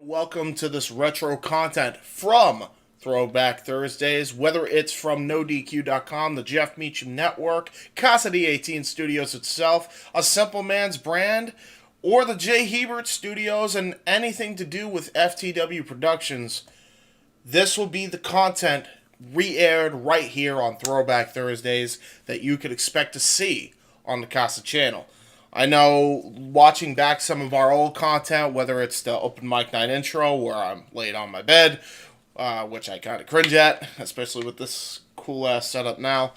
Welcome to this retro content from Throwback Thursdays, whether it's from NoDQ.com, the Jeff Meacham Network, Casa D18 Studios itself, a Simple Man's brand, or the J. Hebert Studios, and anything to do with FTW Productions. This will be the content re-aired right here on Throwback Thursdays that you could expect to see on the Casa channel. I know watching back some of our old content, whether it's the open mic night intro where I'm laid on my bed, which I kind of cringe at, especially with this cool-ass setup now,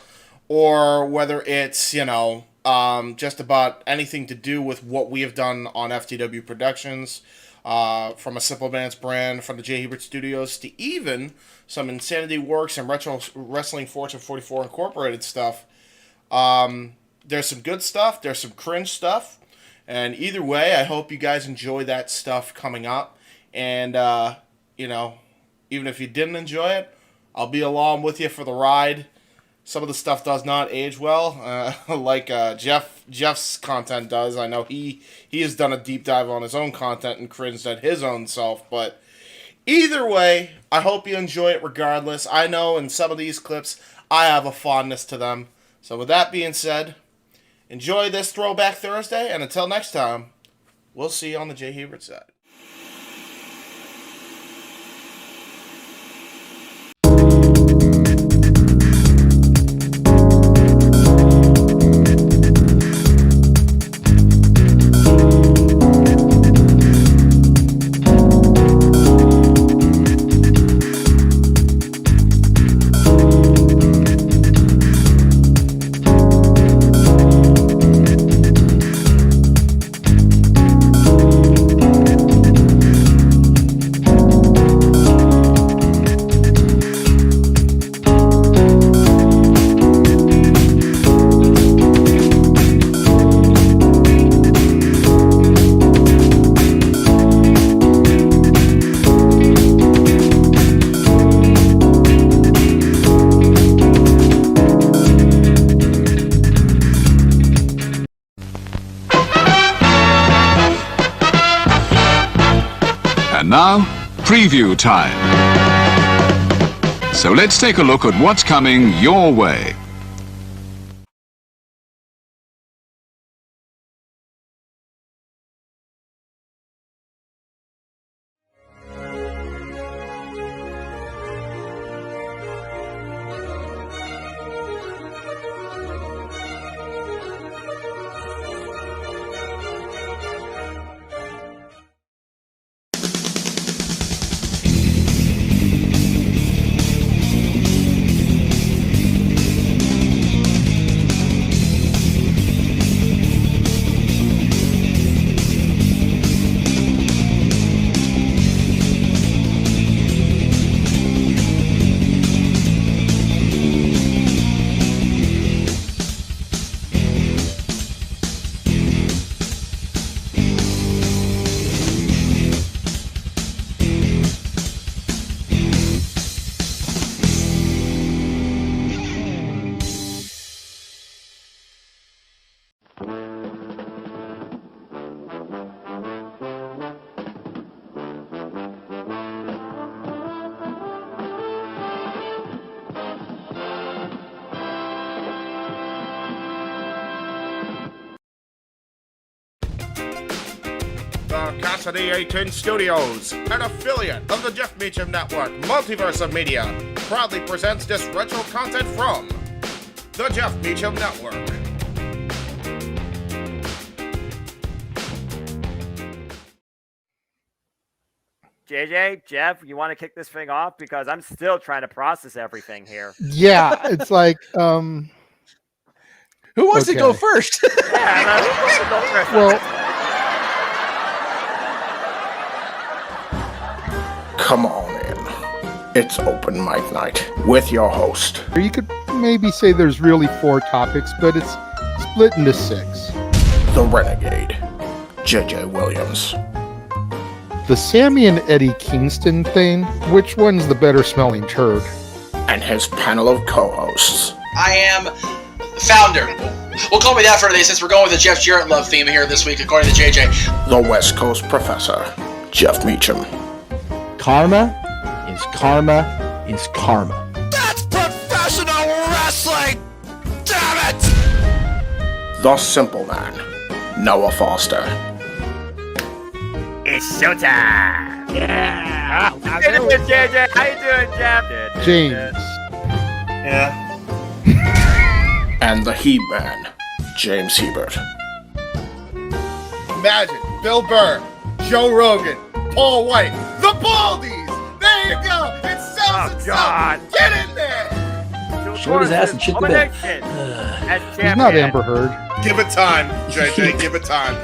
or whether it's, just about anything to do with what we have done on FTW Productions, from a Simple Man's brand, from the J. Hebert Studios, to even some Insanity Works and Retro Wrestling Fortune 44 Incorporated stuff. There's some good stuff, there's some cringe stuff, and either way, I hope you guys enjoy that stuff coming up, and, even if you didn't enjoy it, I'll be along with you for the ride. Some of the stuff does not age well, like Jeff's content does. I know he has done a deep dive on his own content and cringed at his own self, but either way, I hope you enjoy it regardless. I know in some of these clips, I have a fondness to them. So with that being said, enjoy this Throwback Thursday, and until next time, we'll see you on the J. Hebert side. Now, preview time. So let's take a look at what's coming your way. Casa D18 Studios, an affiliate of the Jeff Meacham Network, Multiverse of Media, proudly presents this retro content from the Jeff Meacham Network. JJ, Jeff, you want to kick this thing off? Because I'm still trying to process everything here. Yeah, it's like, who wants to go first? Yeah, who wants to go first? well, Come on in. It's open mic night with your host. you could maybe say there's really 4 topics, but it's split into 6. The Renegade, J.J. Williams. The Sammy and Eddie Kingston thing, which one's the better smelling turd? And his panel of co-hosts. I am founder. We'll call me that for today since we're going with the Jeff Jarrett love theme here this week, according to JJ. The West Coast Professor, Jeff Meacham. karma is karma is karma. That's professional wrestling! Damn it! The Simple Man, Noah Foster. It's showtime! Yeah! How you doing, JJ? How you doing, Jeff? James. Yeah. And the He-Man, James Hebert. Imagine Bill Burr, Joe Rogan, Paul White, the Baldies. There you go. It sells itself. Get in there. Short his ass and shit the bed. He's not Amber Heard. Give it time, JJ. Give it time.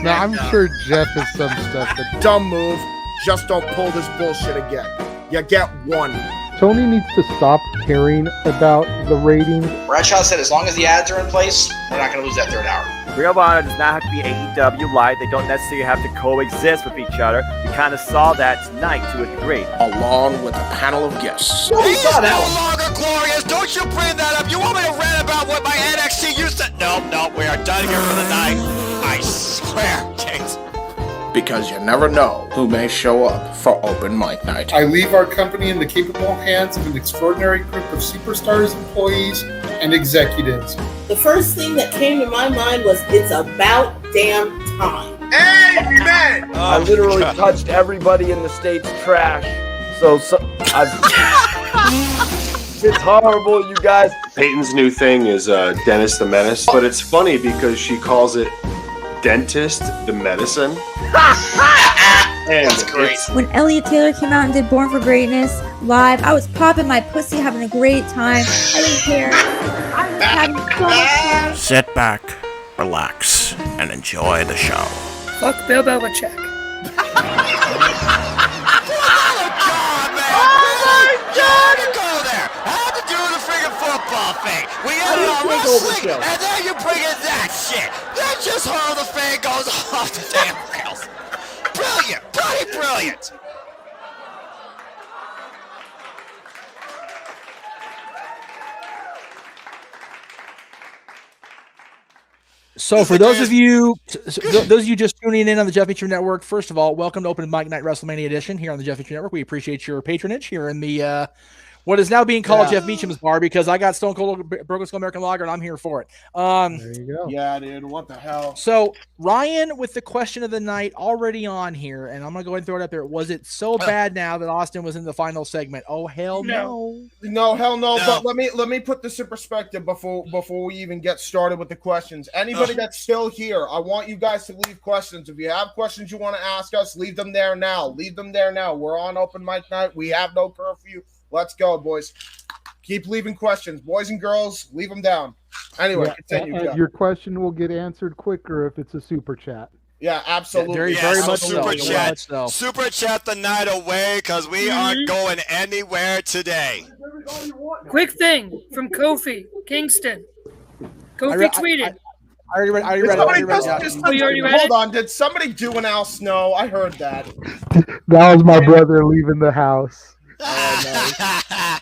No, I'm sure Jeff has some stuff that Dumb move. Just don't pull this bullshit again. You get one. Tony needs to stop caring about the ratings. Bradshaw said as long as the ads are in place, we're not going to lose that third hour. Ring of Honor does not have to be AEW Light. They don't necessarily have to coexist with each other. We kind of saw that tonight to a degree. Along with a panel of guests. He is no longer glorious. Don't you bring that up. You want me to rant about what my NXT used to... No, we are done here for the night. I swear, James. Because you never know who may show up for open mic night. I leave our company in the capable hands of an extraordinary group of superstars, employees, and executives. The first thing that came to my mind was, it's about damn time. Amen. I literally touched everybody in the state's trash. So it's horrible, you guys. Peyton's new thing is Dennis the Menace, but it's funny because she calls it Dentist the Medicine. That's great. When Elliot Taylor came out and did Born for Greatness live, I was popping my pussy, having a great time. I didn't care. I was having so much fun. Sit back, relax, and enjoy the show. Fuck Bill Belichick. Football thing. We got it on wrestling, and then you bring in that shit. That's just how the thing goes off the damn rails. Brilliant, bloody brilliant. So for those of you just tuning in on the Jeff Meacham Network, first of all, welcome to Open Mic Night WrestleMania edition here on the Jeff Meacham Network. We appreciate your patronage here in the what is now being called Jeff Meacham's bar, because I got Stone Cold Broken Skull American Lager and I'm here for it. There you go. Yeah, dude. What the hell? So Ryan with the question of the night already on here, and I'm gonna go ahead and throw it up there. Was it so bad now that Austin was in the final segment? Oh hell no. No, hell no. But let me put this in perspective before we even get started with the questions. Anybody that's still here, I want you guys to leave questions. If you have questions you want to ask us, leave them there now. Leave them there now. We're on open mic night. We have no curfew. Let's go, boys. Keep leaving questions. Boys and girls, leave them down. Anyway, continue. And your question will get answered quicker if it's a super chat. Yeah, absolutely. Very much super so. chat. Super chat the night away, because we aren't going anywhere today. Quick thing from Kofi Kingston. Kofi tweeted. I already read it. Hold on. Did somebody do an Al Snow? I heard that. That was my brother leaving the house. Oh,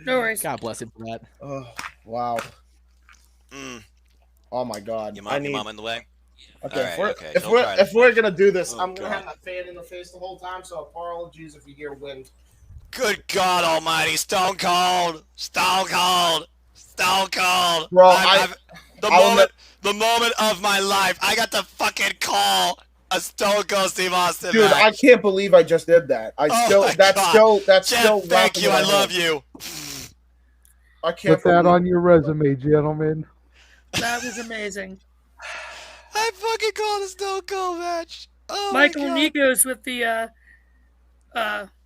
no worries. God bless him for that. Oh, wow. Oh my God. Your mom in the way. Okay, Right, if we're gonna do this, I'm gonna have that fan in the face the whole time. So apologies if you hear wind. Good God Almighty, Stone Cold, Bro, the moment of my life, I got the fucking call. A Stone Cold Steve Austin dude, match. I can't believe I just did that. That's Jeff, still. Thank you, I love you. I can't put that on your resume, gentlemen. That was amazing. I fucking called a Stone Cold match. Oh Michael my God. Nikos with the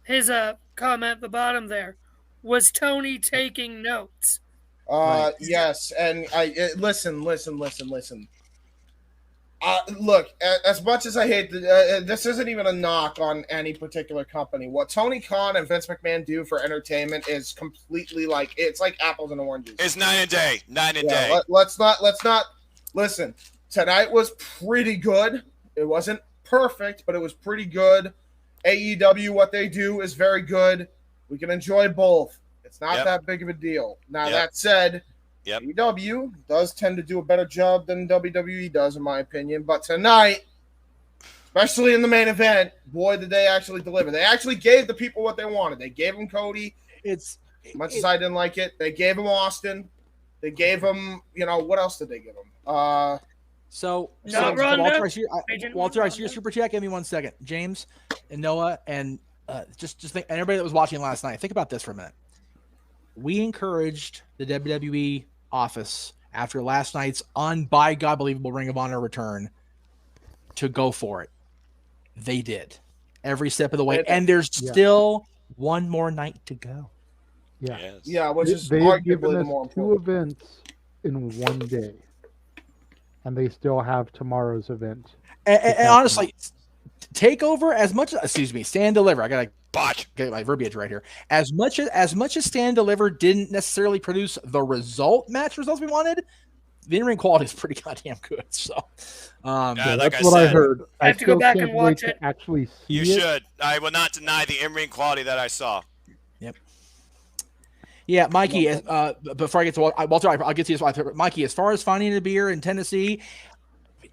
his comment at the bottom there. Was Tony taking notes? Right. Yes, and listen. Look, as much as I hate this isn't even a knock on any particular company. What Tony Khan and Vince McMahon do for entertainment is completely it's like apples and oranges. It's night and day. Let's not listen. Tonight was pretty good. It wasn't perfect, but it was pretty good. AEW, what they do is very good. We can enjoy both. It's not that big of a deal. Now that said, AEW does tend to do a better job than WWE does, in my opinion. But tonight, especially in the main event. Boy, did they actually deliver. They actually gave the people what they wanted. They gave him Cody. As I didn't like it, they gave him Austin. They gave him, what else did they give him? Walter, I see your super chat. Give me 1 second. James and Noah, and just think, and everybody that was watching last night, think about this for a minute. We encouraged the WWE office after last night's by God believable Ring of Honor return to go for it. They did every step of the way, and there's still one more night to go. Yeah, yeah, which is they've arguably given the us more 2 events in one day, and they still have tomorrow's event. And honestly, Takeover, as much as Stand and Deliver, I gotta get my verbiage right here. As much as Stand and Deliver didn't necessarily produce the match results we wanted, the in-ring quality is pretty goddamn good. So, that's what I heard. I have to go back and watch it. Actually, see You it. should. I will not deny the in-ring quality that I saw. Yep. Yeah, Mikey. Before I get to Walter, I'll get to you. Mikey, as far as finding a beer in Tennessee,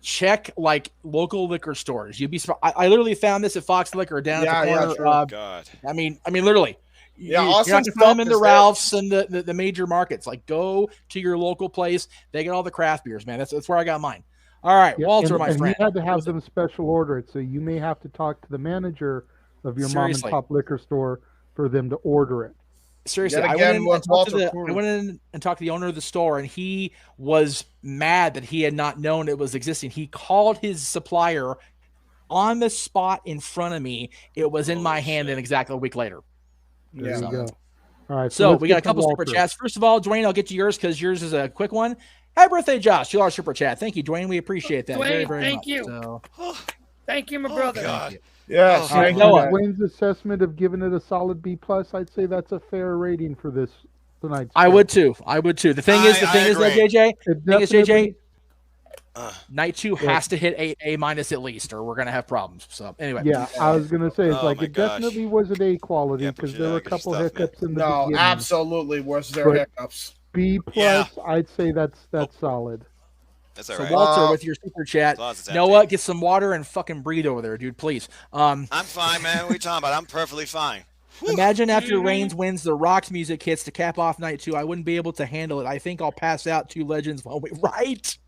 check like local liquor stores. You'd be surprised. I literally found this at Fox Liquor down at the corner. Sure. God. I mean, literally. Yeah, you're not going to find them in the Ralphs and the major markets. Like, go to your local place. They get all the craft beers, man. That's where I got mine. All right, Walter, my friend. You had to have them special order it, so you may have to talk to the manager of your mom and pop liquor store for them to order it. Seriously, I went in and talked to the owner of the store, and he was mad that he had not known it was existing. He called his supplier on the spot in front of me. It was in my hand, and exactly a week later. There you go. All right, so we got a couple super chats. First of all, Dwayne, I'll get to yours because yours is a quick one. Happy birthday, Josh! $2 super chat. Thank you, Dwayne. We appreciate that very, very thank much. You. So, thank you, my brother. God. Yes. Dwayne's assessment of giving it a solid B+, I'd say that's a fair rating for this tonight's. I would too. The thing is, JJ. Night 2 has to hit A- at least, or we're gonna have problems. So anyway, yeah, I was gonna say it definitely was an A quality because there were a couple hiccups in the beginning. No, absolutely was there hiccups. B+, I'd say that's solid. That's all so right. Walter, with your super chat, Noah, get some water and fucking breathe over there, dude, please. I'm fine, man. What are you talking about? I'm perfectly fine. Imagine after Reigns wins, the Rock's music hits to cap off night 2. I wouldn't be able to handle it. I think I'll pass out 2 legends while we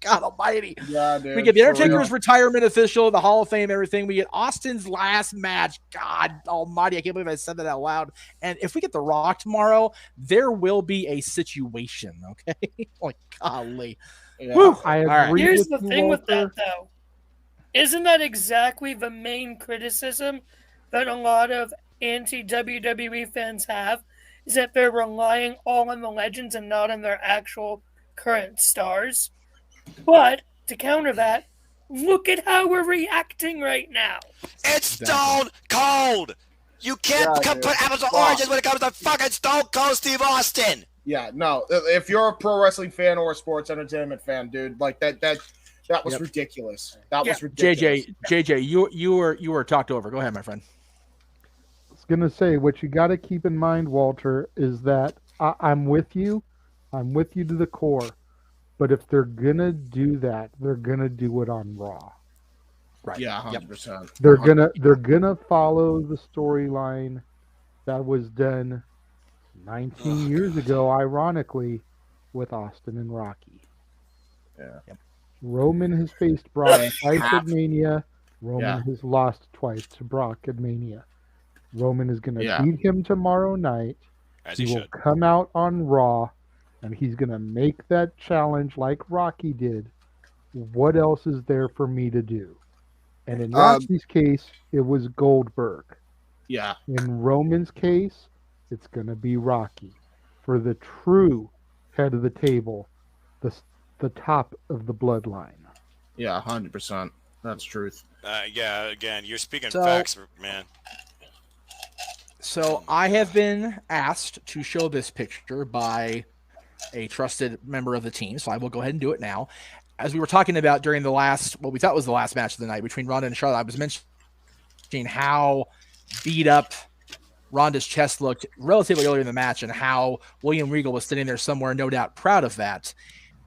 God almighty. Yeah, dude. We get the Undertaker's retirement official, the Hall of Fame, everything. We get Austin's last match. God almighty. I can't believe I said that out loud. And if we get the Rock tomorrow, there will be a situation. Okay. Like, golly. Yeah. I agree. Here's the thing with that, though. Isn't that exactly the main criticism that a lot of anti-WWE fans have? Is that they're relying all on the legends and not on their actual current stars? But to counter that, look at how we're reacting right now. It's Stone Cold. You can't put apples to oranges when it comes to fucking Stone Cold Steve Austin. Yeah, no. If you're a pro wrestling fan or a sports entertainment fan, dude, like that was ridiculous. That was ridiculous. JJ, you were talked over. Go ahead, my friend. I was gonna say what you got to keep in mind, Walter, is that I'm with you. I'm with you to the core. But if they're gonna do that, they're gonna do it on Raw. Right. Yeah, 100%. They're gonna follow the storyline that was done 19 years ago, ironically, with Austin and Rocky. Yeah. Yep. Roman has faced Brock twice at Mania. Roman has lost twice to Brock at Mania. Roman is going to beat him tomorrow night. He will come out on Raw, and he's going to make that challenge like Rocky did. What else is there for me to do? And in Rocky's case, it was Goldberg. Yeah. In Roman's case, it's going to be Rocky. For the true head of the table, the top of the bloodline. Yeah, 100%. That's truth. Yeah, again, you're speaking facts, man. So I have been asked to show this picture by a trusted member of the team, so I will go ahead and do it now. As we were talking about during the last, what we thought was the last match of the night between Ronda and Charlotte, I was mentioning how beat up Ronda's chest looked relatively earlier in the match and how William Regal was sitting there somewhere, no doubt proud of that.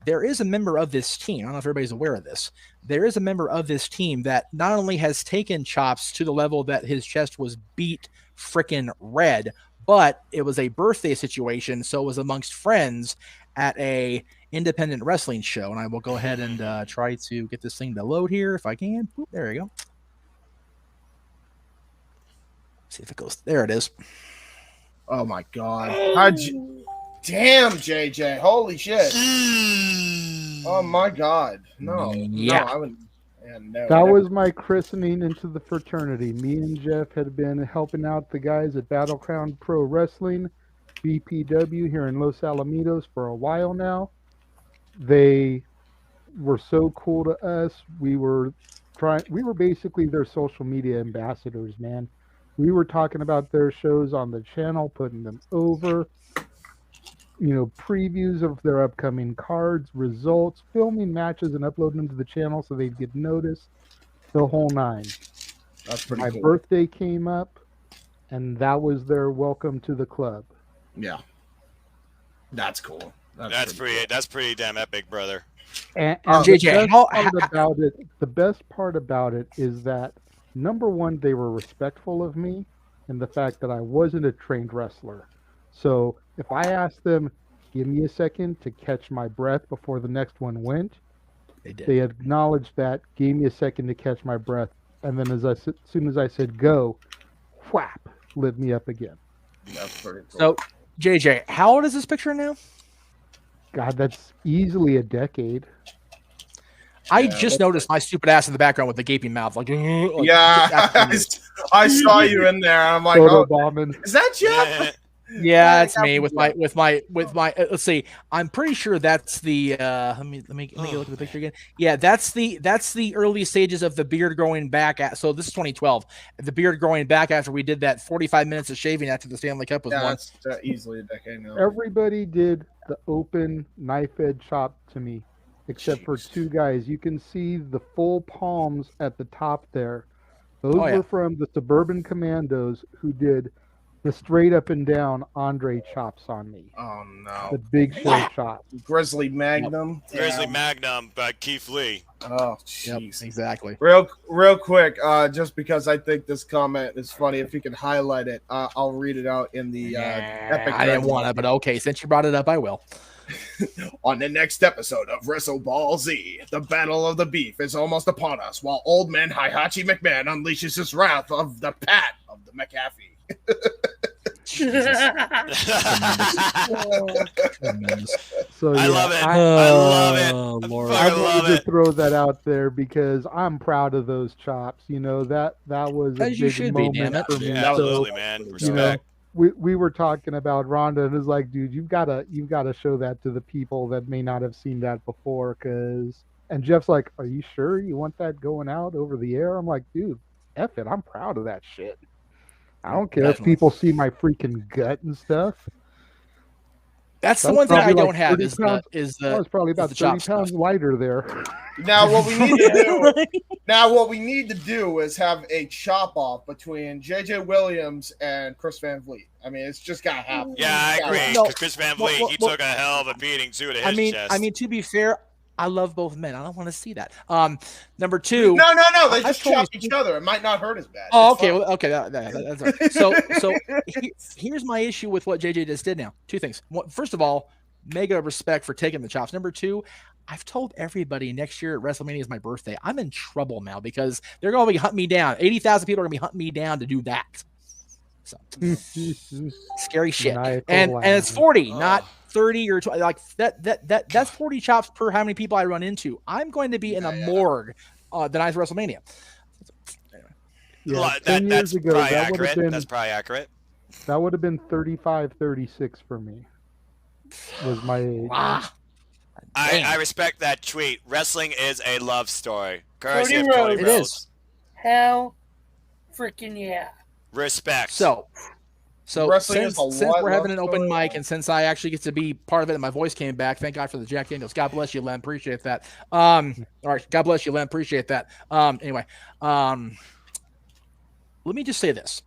There is a member of this team, I don't know if everybody's aware of this, there is a member of this team that not only has taken chops to the level that his chest was beat frickin' red, but it was a birthday situation, so it was amongst friends at a independent wrestling show. And I will go ahead and try to get this thing to load here if I can. Boop, there you go. See if it goes. There it is. Oh my God! Damn, JJ! Holy shit! Oh my God! No, Yeah. no, I would. Yeah, no, That never. was my christening into the fraternity. Me and Jeff had been helping out the guys at Battleground Pro Wrestling, BPW, here in Los Alamitos for a while now. They were so cool to us. We were basically their social media ambassadors, man. We were talking about their shows on the channel, putting them over, previews of their upcoming cards, results, filming matches and uploading them to the channel so they'd get noticed, the whole nine. That's pretty My cool. birthday came up, and that was their welcome to the club. Yeah. That's cool. That's pretty damn epic, brother. And JJ, the best part about it is that, number one, they were respectful of me and the fact that I wasn't a trained wrestler. So if I asked them, give me a second to catch my breath before the next one went, they did. They acknowledged that, gave me a second to catch my breath, and then as soon as I said go, whap, lit me up again. That's pretty cool. So, JJ, how old is this picture now? God, that's easily a decade. I just noticed my stupid ass in the background with the gaping mouth. Yeah, I saw you in there. I'm like, is that Jeff? Yeah, it's me with my. Let's see. I'm pretty sure that's the. Let me look at the picture again. Yeah, that's the early stages of the beard growing back. So this is 2012. The beard growing back after we did that 45 minutes of shaving after the Stanley Cup was won. That's easily a decade now. Everybody did the open knife edge chop to me, except for two guys. You can see the full palms at the top there. Those were from the Suburban Commandos who did the straight up and down Andre chops on me. Oh no! The big show chop. Grizzly Magnum. Yep. Grizzly Magnum by Keith Lee. Oh jeez. Yep, exactly. Real quick, just because I think this comment is funny, if you can highlight it, I'll read it out in the epic. I didn't want to, but okay, since you brought it up, I will. On the next episode of Wrestle Ball Z, the Battle of the Beef is almost upon us, while old man Hihachi McMahon unleashes his wrath of the Pat of the McAfee. So I love it. I wanted to throw that out there because I'm proud of those chops. That was a big moment for me. Absolutely, man. Respect. We were talking about Ronda, and it's like, dude, you've got to show that to the people that may not have seen that before. And Jeff's like, are you sure you want that going out over the air? I'm like, dude, F it, I'm proud of that shit. I don't care if people see my freaking gut and stuff. That's the one thing I don't have is I was probably about 30 pounds lighter there. Now what we need to do is have a chop off between JJ Williams and Chris Van Vliet. I mean, it's just gotta happen. Yeah, I agree. No, Chris Van Vliet, he took a hell of a beating too to his chest. I mean, to be fair, I love both men. I don't want to see that. Number two. No. They just chop each other. It might not hurt as bad. Oh, okay. Well, okay. That's right. So here's my issue with what JJ just did now. Two things. First of all, mega respect for taking the chops. Number two, I've told everybody next year at WrestleMania is my birthday. I'm in trouble now because they're going to be hunting me down. 80,000 people are going to be hunting me down to do that. So scary shit. And it's 40, not 30 or 20. Like that's 40 chops per how many people I run into. I'm going to be in a morgue the night of WrestleMania. Yeah, that's ago, probably accurate. That's probably accurate. That would have been 35, 36 for me. Was my age. Wow. I respect that tweet. Wrestling is a love story. Courtesy of Cody Cody Rhodes. It Rhodes. is. Hell freaking yeah. Respect. So Wrestling since we're having an open mic and since I actually get to be part of it and my voice came back, thank God for the Jack Daniels. God bless you, Len. Appreciate that. All right. God bless you, Len. Appreciate that. Anyway, let me just say this.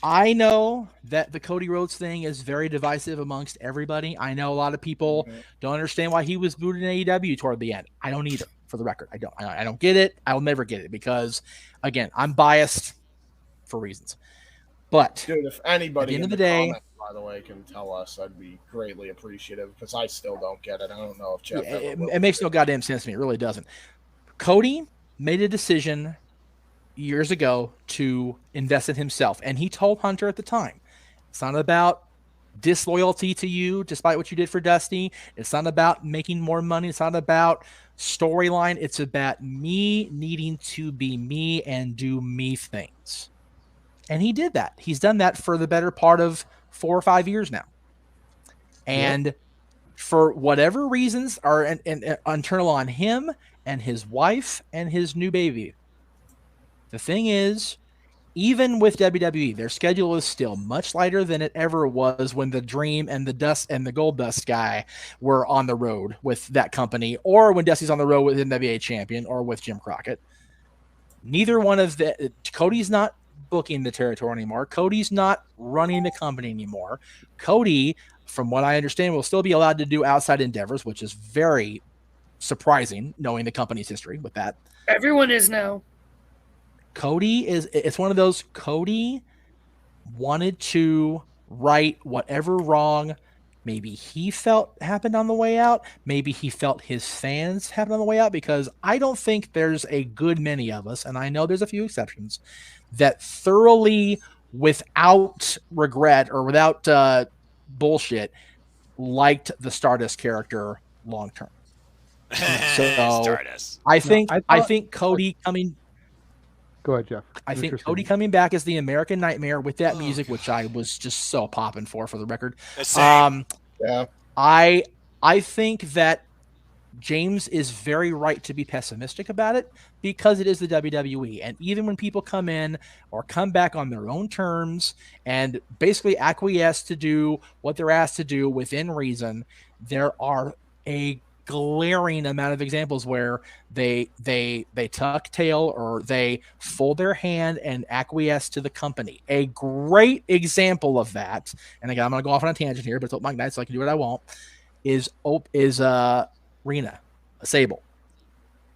I know that the Cody Rhodes thing is very divisive amongst everybody. I know a lot of people don't understand why he was booted in AEW toward the end. I don't either. For the record, I don't get it. I will never get it because, again, I'm biased for reasons. But dude, if anybody at the end of in the day, comments, by the way, can tell us, I'd be greatly appreciative because I still don't get it. I don't know if Jeff. It makes no goddamn sense to me. It really doesn't. Cody made a decision years ago to invest in himself, and he told Hunter at the time, "It's not about disloyalty to you, despite what you did for Dusty. It's not about making more money. It's not about storyline. It's about me needing to be me and do me things." And he did that. He's done that for the better part of 4 or 5 years now. And for whatever reasons are internal on him and his wife and his new baby. The thing is, even with WWE, their schedule is still much lighter than it ever was when the Dream and the Dust and the Gold Dust guy were on the road with that company, or when Dusty's on the road with NWA champion or with Jim Crockett. Neither one of the Cody's not booking the territory anymore. Cody's not running the company anymore. Cody, from what I understand, will still be allowed to do outside endeavors, which is very surprising knowing the company's history with that. Everyone is now. It's one of those, Cody wanted to right whatever wrong maybe he felt happened on the way out. Maybe he felt his fans happened on the way out, because I don't think there's a good many of us, and I know there's a few exceptions, that thoroughly, without regret or without bullshit, liked the Stardust character long term. So Stardust. I think Cody coming. Go ahead, Jeff. I think Cody coming back as the American Nightmare with that music, which I was just so popping for the record. Yeah. I think that James is very right to be pessimistic about it, because it is the WWE. And even when people come in or come back on their own terms and basically acquiesce to do what they're asked to do within reason, there are a glaring amount of examples where they tuck tail or they fold their hand and acquiesce to the company. A great example of that, and again, I'm going to go off on a tangent here, but it's Mike Knight, so I can do what I want, is Rena Sable.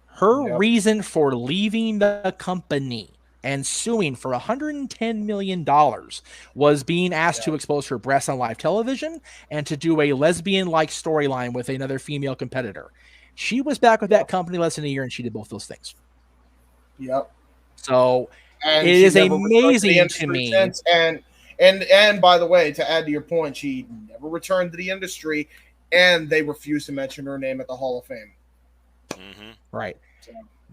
Her reason for leaving the company and suing for $110 million was being asked to expose her breasts on live television and to do a lesbian-like storyline with another female competitor. She was back with that company less than a year, and she did both those things. Yep. So and it is amazing to me. Since, and by the way, to add to your point, she never returned to the industry, and they refused to mention her name at the Hall of Fame. Mm-hmm. Right. So.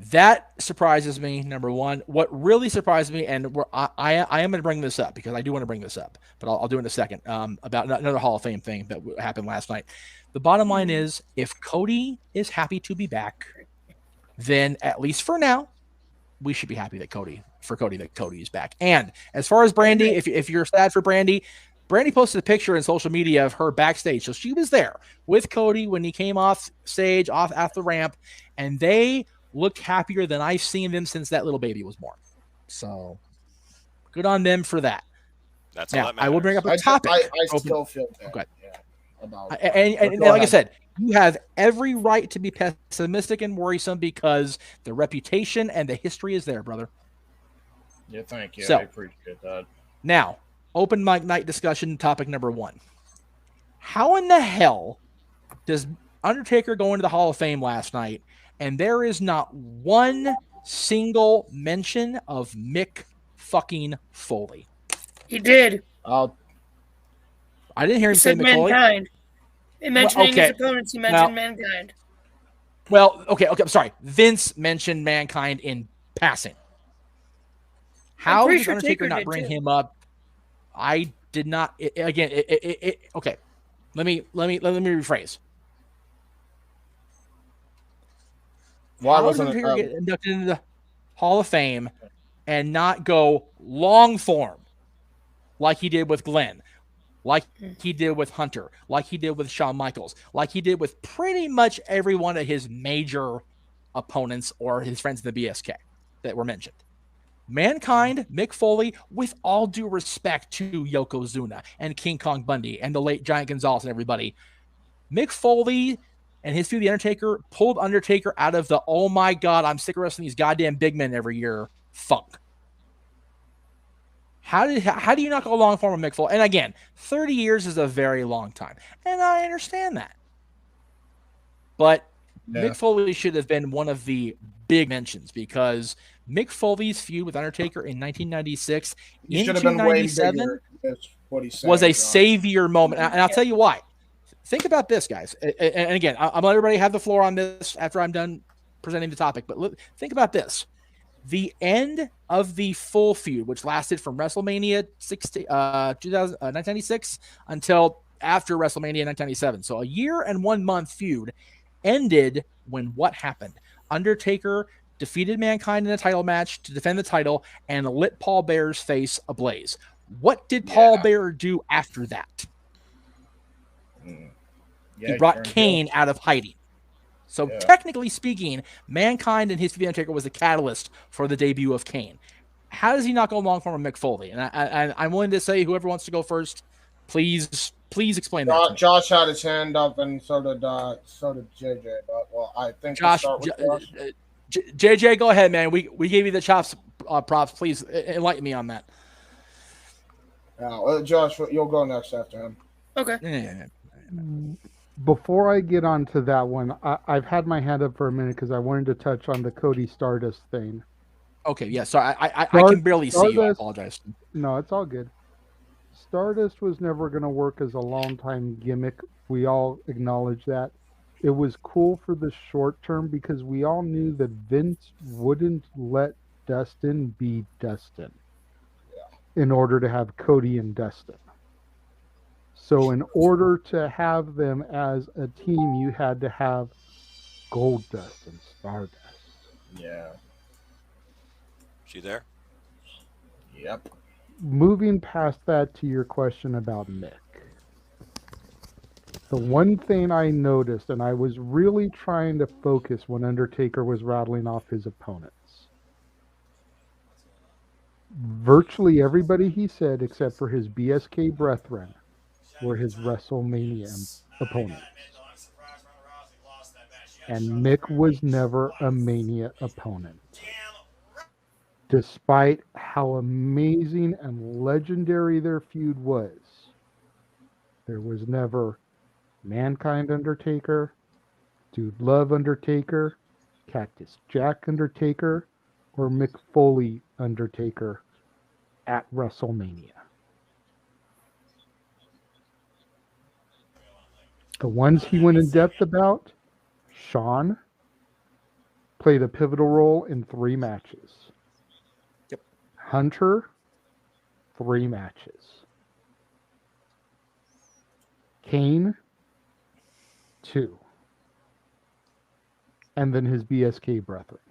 That surprises me, number one. What really surprised me, and I am going to bring this up because I do want to bring this up, but I'll do it in a second, about another Hall of Fame thing that happened last night. The bottom line is, if Cody is happy to be back, then at least for now, we should be happy that Cody is back. And as far as Brandy, if you're sad for Brandy posted a picture in social media of her backstage. So she was there with Cody when he came off stage, off the ramp, and they looked happier than I've seen them since that little baby was born. So good on them for that. That's now, all that matters. I will bring up a topic. I still feel bad. And like I said, you have every right to be pessimistic and worrisome because the reputation and the history is there, brother. Yeah, thank you. So, I appreciate that. Now, open mic night discussion topic number 1. How in the hell does Undertaker go into the Hall of Fame last night and there is not one single mention of Mick fucking Foley? He did. I didn't hear him say Mick Foley. Mankind. In mentioning his opponents, he mentioned Mankind. Well, okay, I'm sorry. Vince mentioned Mankind in passing. How did Undertaker not bring him up? I did not. Okay. Let me rephrase. Why How wasn't Undertaker get inducted into the Hall of Fame and not go long form like he did with Glenn, like he did with Hunter, like he did with Shawn Michaels, like he did with pretty much every one of his major opponents or his friends in the BSK that were mentioned? Mankind, Mick Foley, with all due respect to Yokozuna and King Kong Bundy and the late Giant Gonzalez and everybody, Mick Foley and his feud with The Undertaker pulled Undertaker out of the, oh my God, I'm sick of wrestling these goddamn big men every year funk. How do you not go long form with Mick Foley? And again, 30 years is a very long time. And I understand that. But Mick Foley should have been one of the big mentions, because Mick Foley's feud with Undertaker in 1996 into 97 was a savior moment. And I'll tell you why. Think about this, guys. And again, I'll let everybody have the floor on this after I'm done presenting the topic. But think about this. The end of the full feud, which lasted from WrestleMania 1996 until after WrestleMania 1997. So a year and 1 month feud ended when what happened? Undertaker defeated Mankind in a title match to defend the title and lit Paul Bearer's face ablaze. What did Paul Bearer do after that? He brought Kane out of hiding. So technically speaking, Mankind and his feud with Undertaker was the catalyst for the debut of Kane. How does he not go long form with Mick Foley? And I'm willing to say, whoever wants to go first, please explain that to me. Josh had his hand up, and so did JJ. But well, I think Josh. JJ, go ahead, man. We gave you the props. Please enlighten me on that. Josh, you'll go next after him. Okay. Before I get on to that one, I've had my hand up for a minute because I wanted to touch on the Cody Stardust thing. Okay, yeah. So I can barely see you. I apologize. No, it's all good. Stardust was never going to work as a long-time gimmick. We all acknowledge that. It was cool for the short term because we all knew that Vince wouldn't let Dustin be Dustin in order to have Cody and Dustin. So in order to have them as a team, you had to have Goldust and Stardust. Yeah. She there? Yep. Moving past that to your question about Mick. The one thing I noticed, and I was really trying to focus when Undertaker was rattling off his opponents. Virtually everybody he said, except for his BSK brethren, were his WrestleMania opponents. And Mick was never a Mania opponent. Despite how amazing and legendary their feud was, there was never Mankind Undertaker, Dude Love Undertaker, Cactus Jack Undertaker, or Mick Foley Undertaker at WrestleMania. The ones he went in depth about, Shawn played a pivotal role in 3 matches. Yep. Hunter, 3 matches. Kane, 2. And then his BSK brethren.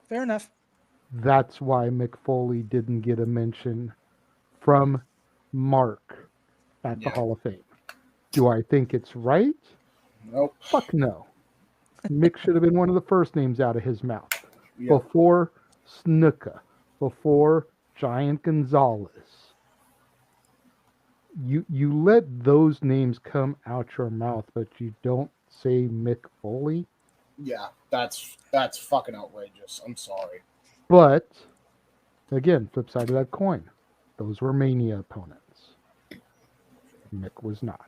Fair enough. That's why Mick Foley didn't get a mention from Mark at the Hall of Fame. Do I think it's right? Nope. Fuck no. Mick should have been one of the first names out of his mouth. Before Snuka. Before Giant Gonzalez. You let those names come out your mouth, but you don't say Mick Foley? Yeah, that's fucking outrageous. I'm sorry. But, again, flip side of that coin. Those were Mania opponents. Mick was not.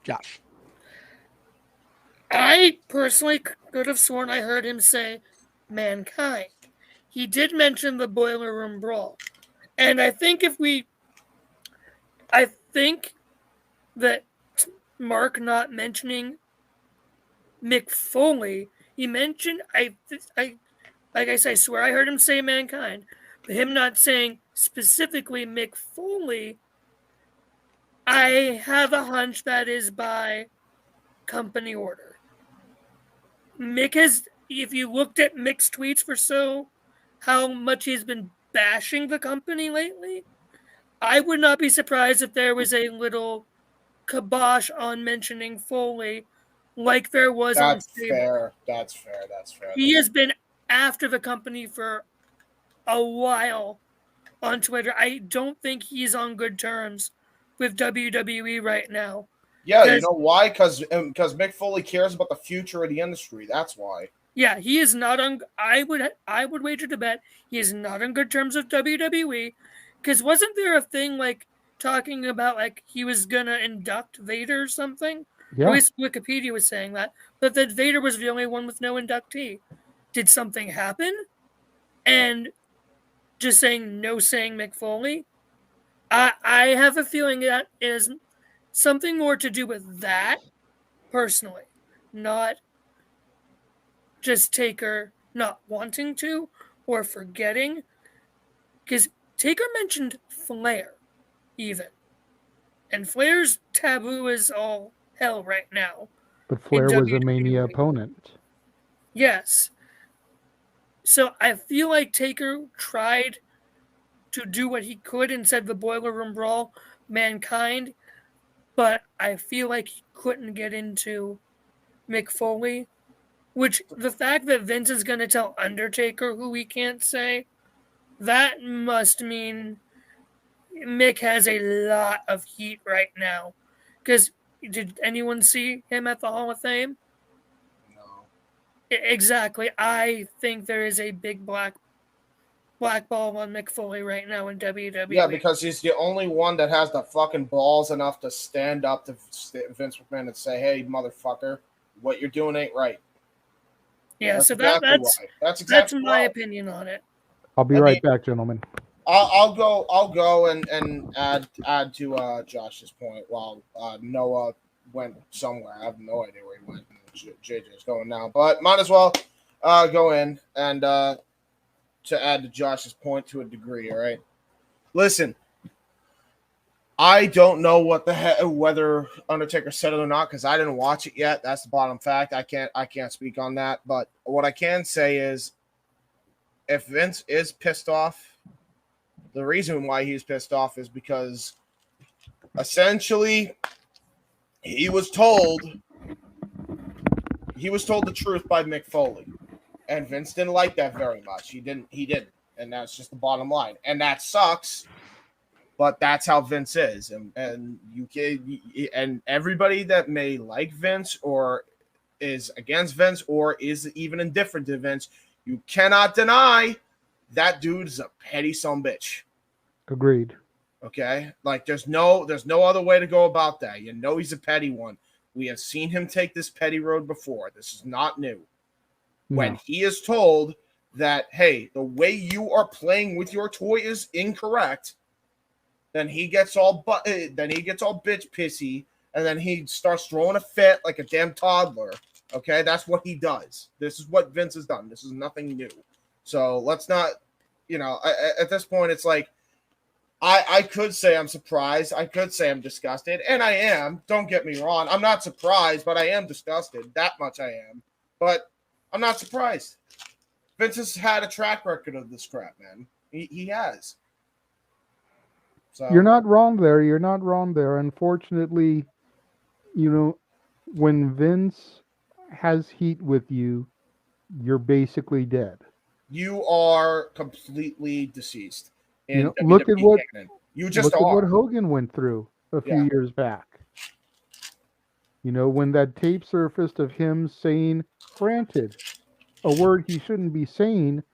Josh. I personally could have sworn I heard him say Mankind. He did mention the Boiler Room Brawl. And I think that Mark not mentioning Mick Foley, he mentioned, I swear I heard him say Mankind, but him not saying specifically Mick Foley, I have a hunch that is by company order. Mick has, if you looked at Mick's tweets for how much he's been bashing the company lately, I would not be surprised if there was a little kibosh on mentioning Foley like there was on Stable. That's fair. He has been after the company for a while on Twitter. I don't think he's on good terms with WWE right now. Yeah, you know why? Because Mick Foley cares about the future of the industry. That's why. Yeah, he is not on. I would wager to bet he is not on good terms with WWE. Because wasn't there a thing like talking about like he was gonna induct Vader or something? Yeah. At least Wikipedia was saying that, but that Vader was the only one with no inductee. Did something happen? And just saying Mick Foley. I have a feeling that is something more to do with that, personally, not just Taker not wanting to or forgetting. Because Taker mentioned Flair, even. And Flair's taboo is all hell right now. But Flair was a Mania opponent. Yes. So I feel like Taker tried to do what he could inside the Boiler Room Brawl, Mankind, but I feel like he couldn't get into Mick Foley, which the fact that Vince is going to tell Undertaker who he can't say, that must mean Mick has a lot of heat right now. Because did anyone see him at the Hall of Fame? No. Exactly. I think there is a big black ball on Mick Foley right now in WWE. Yeah, because he's the only one that has the fucking balls enough to stand up to Vince McMahon and say, "Hey, motherfucker, what you're doing ain't right." Yeah, that's so exactly why. That's my opinion on it. I'll be right back, gentlemen. I'll go and add to Josh's point while Noah went somewhere. I have no idea where he went. JJ's going now, but might as well go in and to add to Josh's point to a degree. All right, listen. I don't know whether Undertaker said it or not because I didn't watch it yet. That's the bottom fact. I can't speak on that. But what I can say is, if Vince is pissed off, the reason why he's pissed off is because essentially he was told the truth by Mick Foley, and Vince didn't like that very much. He didn't, and that's just the bottom line. And that sucks. But that's how Vince is, and you can, and everybody that may like Vince or is against Vince or is even indifferent to Vince, you cannot deny that dude is a petty son of a bitch. Agreed. Okay, like there's no other way to go about that. You know he's a petty one. We have seen him take this petty road before. This is not new. No. When he is told that, hey, the way you are playing with your toy is incorrect, then he gets all bitch pissy, and then he starts throwing a fit like a damn toddler. Okay, that's what he does. This is what Vince has done. This is nothing new. So let's not, at this point, it's like I could say I'm surprised. I could say I'm disgusted, and I am. Don't get me wrong. I'm not surprised, but I am disgusted. That much I am. But I'm not surprised. Vince has had a track record of this crap, man. He has. So. You're not wrong there. Unfortunately, when Vince has heat with you, you're basically dead. You are completely deceased. Look at what Hogan went through a few years back. When that tape surfaced of him saying, granted, a word he shouldn't be saying,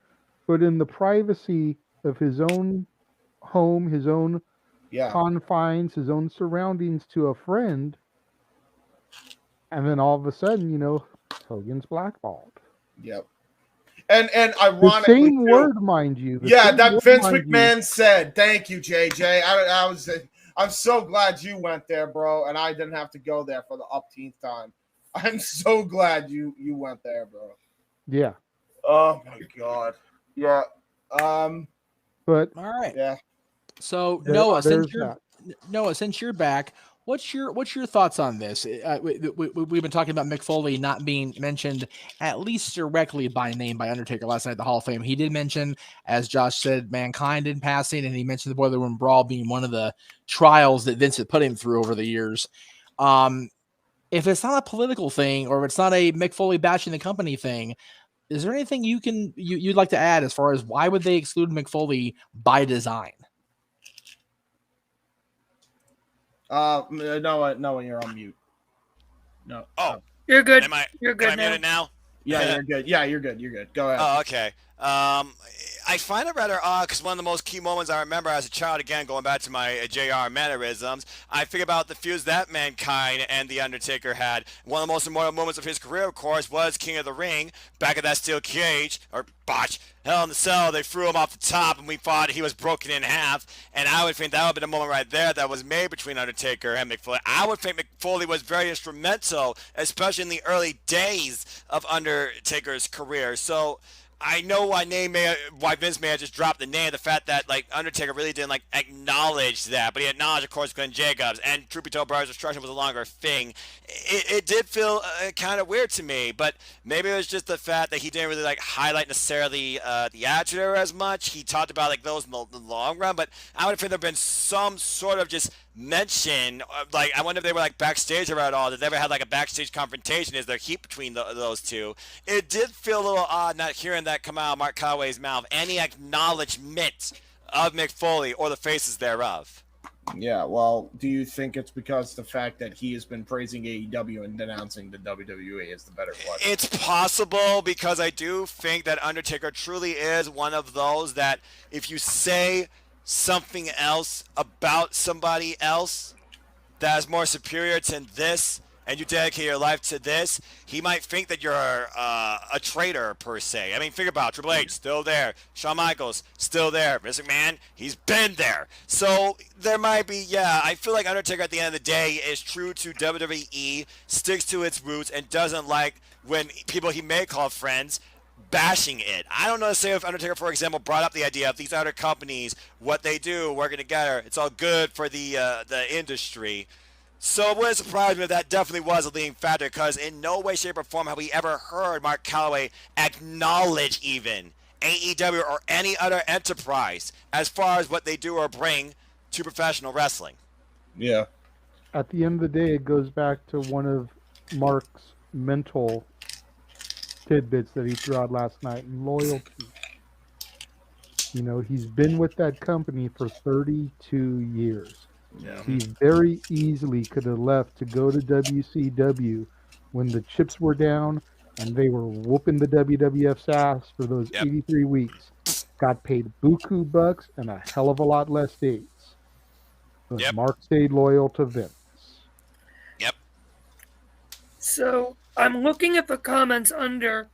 but in the privacy of his own home, his own confines, his own surroundings to a friend, and then all of a sudden, Hogan's blackballed. Yep. And ironically, the same word, mind you. That Vince McMahon said. Thank you, JJ. I'm so glad you went there, bro, and I didn't have to go there for the upteenth time. I'm so glad you went there, bro. Yeah. Oh my God. Yeah. But all right. Yeah. So Noah, since you're back, what's your thoughts on this? We've been talking about Mick Foley not being mentioned at least directly by name by Undertaker last night at the Hall of Fame. He did mention, as Josh said, Mankind in passing, and he mentioned the Boiler Room Brawl being one of the trials that Vince had put him through over the years. If it's not a political thing, or if it's not a Mick Foley bashing the company thing, is there anything you'd like to add as far as why would they exclude Mick Foley by design? No, you're on mute. No. Oh, you're good. You're good. Am I muted now? Yeah, you're good. Yeah, you're good. You're good. Go ahead. Oh, okay. I find it rather odd because one of the most key moments I remember as a child, again, going back to my JR mannerisms, I think about the feuds that Mankind and The Undertaker had. One of the most immortal moments of his career, of course, was King of the Ring, back at that steel cage, or botch, Hell in the Cell. They threw him off the top, and we thought he was broken in half. And I would think that would have been a moment right there that was made between Undertaker and Mick Foley. I would think Mick Foley was very instrumental, especially in the early days of Undertaker's career. So I know why Vince may have just dropped the name. The fact that Undertaker really didn't acknowledge that, but he acknowledged, of course, Glenn Jacobs and truth be told, Brothers Destruction was a longer thing. It did feel kind of weird to me, but maybe it was just the fact that he didn't really highlight necessarily the Attitude Era as much. He talked about those in the long run, but I would think there'd been some sort of just mention. I wonder if they were backstage at all. Did they ever have a backstage confrontation? Is there heat between those two? It did feel a little odd not hearing that come out of Mark Calloway's mouth. Any acknowledgement of Mick Foley or the faces thereof. Yeah, well, do you think it's because the fact that he has been praising AEW and denouncing the WWE is the better one? It's possible, because I do think that Undertaker truly is one of those that if you say something else about somebody else that is more superior to this, and you dedicate your life to this, he might think that you're a traitor, per se. I mean, think about it. Triple H, still there. Shawn Michaels, still there. Vince McMahon, he's been there. So there might be, I feel like Undertaker at the end of the day is true to WWE, sticks to its roots, and doesn't like when people he may call friends bashing it. I don't know to say if Undertaker, for example, brought up the idea of these other companies, what they do, working together, it's all good for the industry. So it wouldn't surprise me if that definitely was a leading factor, because in no way, shape, or form have we ever heard Mark Calloway acknowledge even AEW or any other enterprise as far as what they do or bring to professional wrestling. Yeah. At the end of the day, it goes back to one of Mark's mental tidbits that he threw out last night, loyalty. He's been with that company for 32 years. Yeah. He very easily could have left to go to WCW when the chips were down and they were whooping the WWF's ass for those 83 weeks. Got paid buku bucks and a hell of a lot less dates. But Mark stayed loyal to Vince. Yep. So I'm looking at the comments under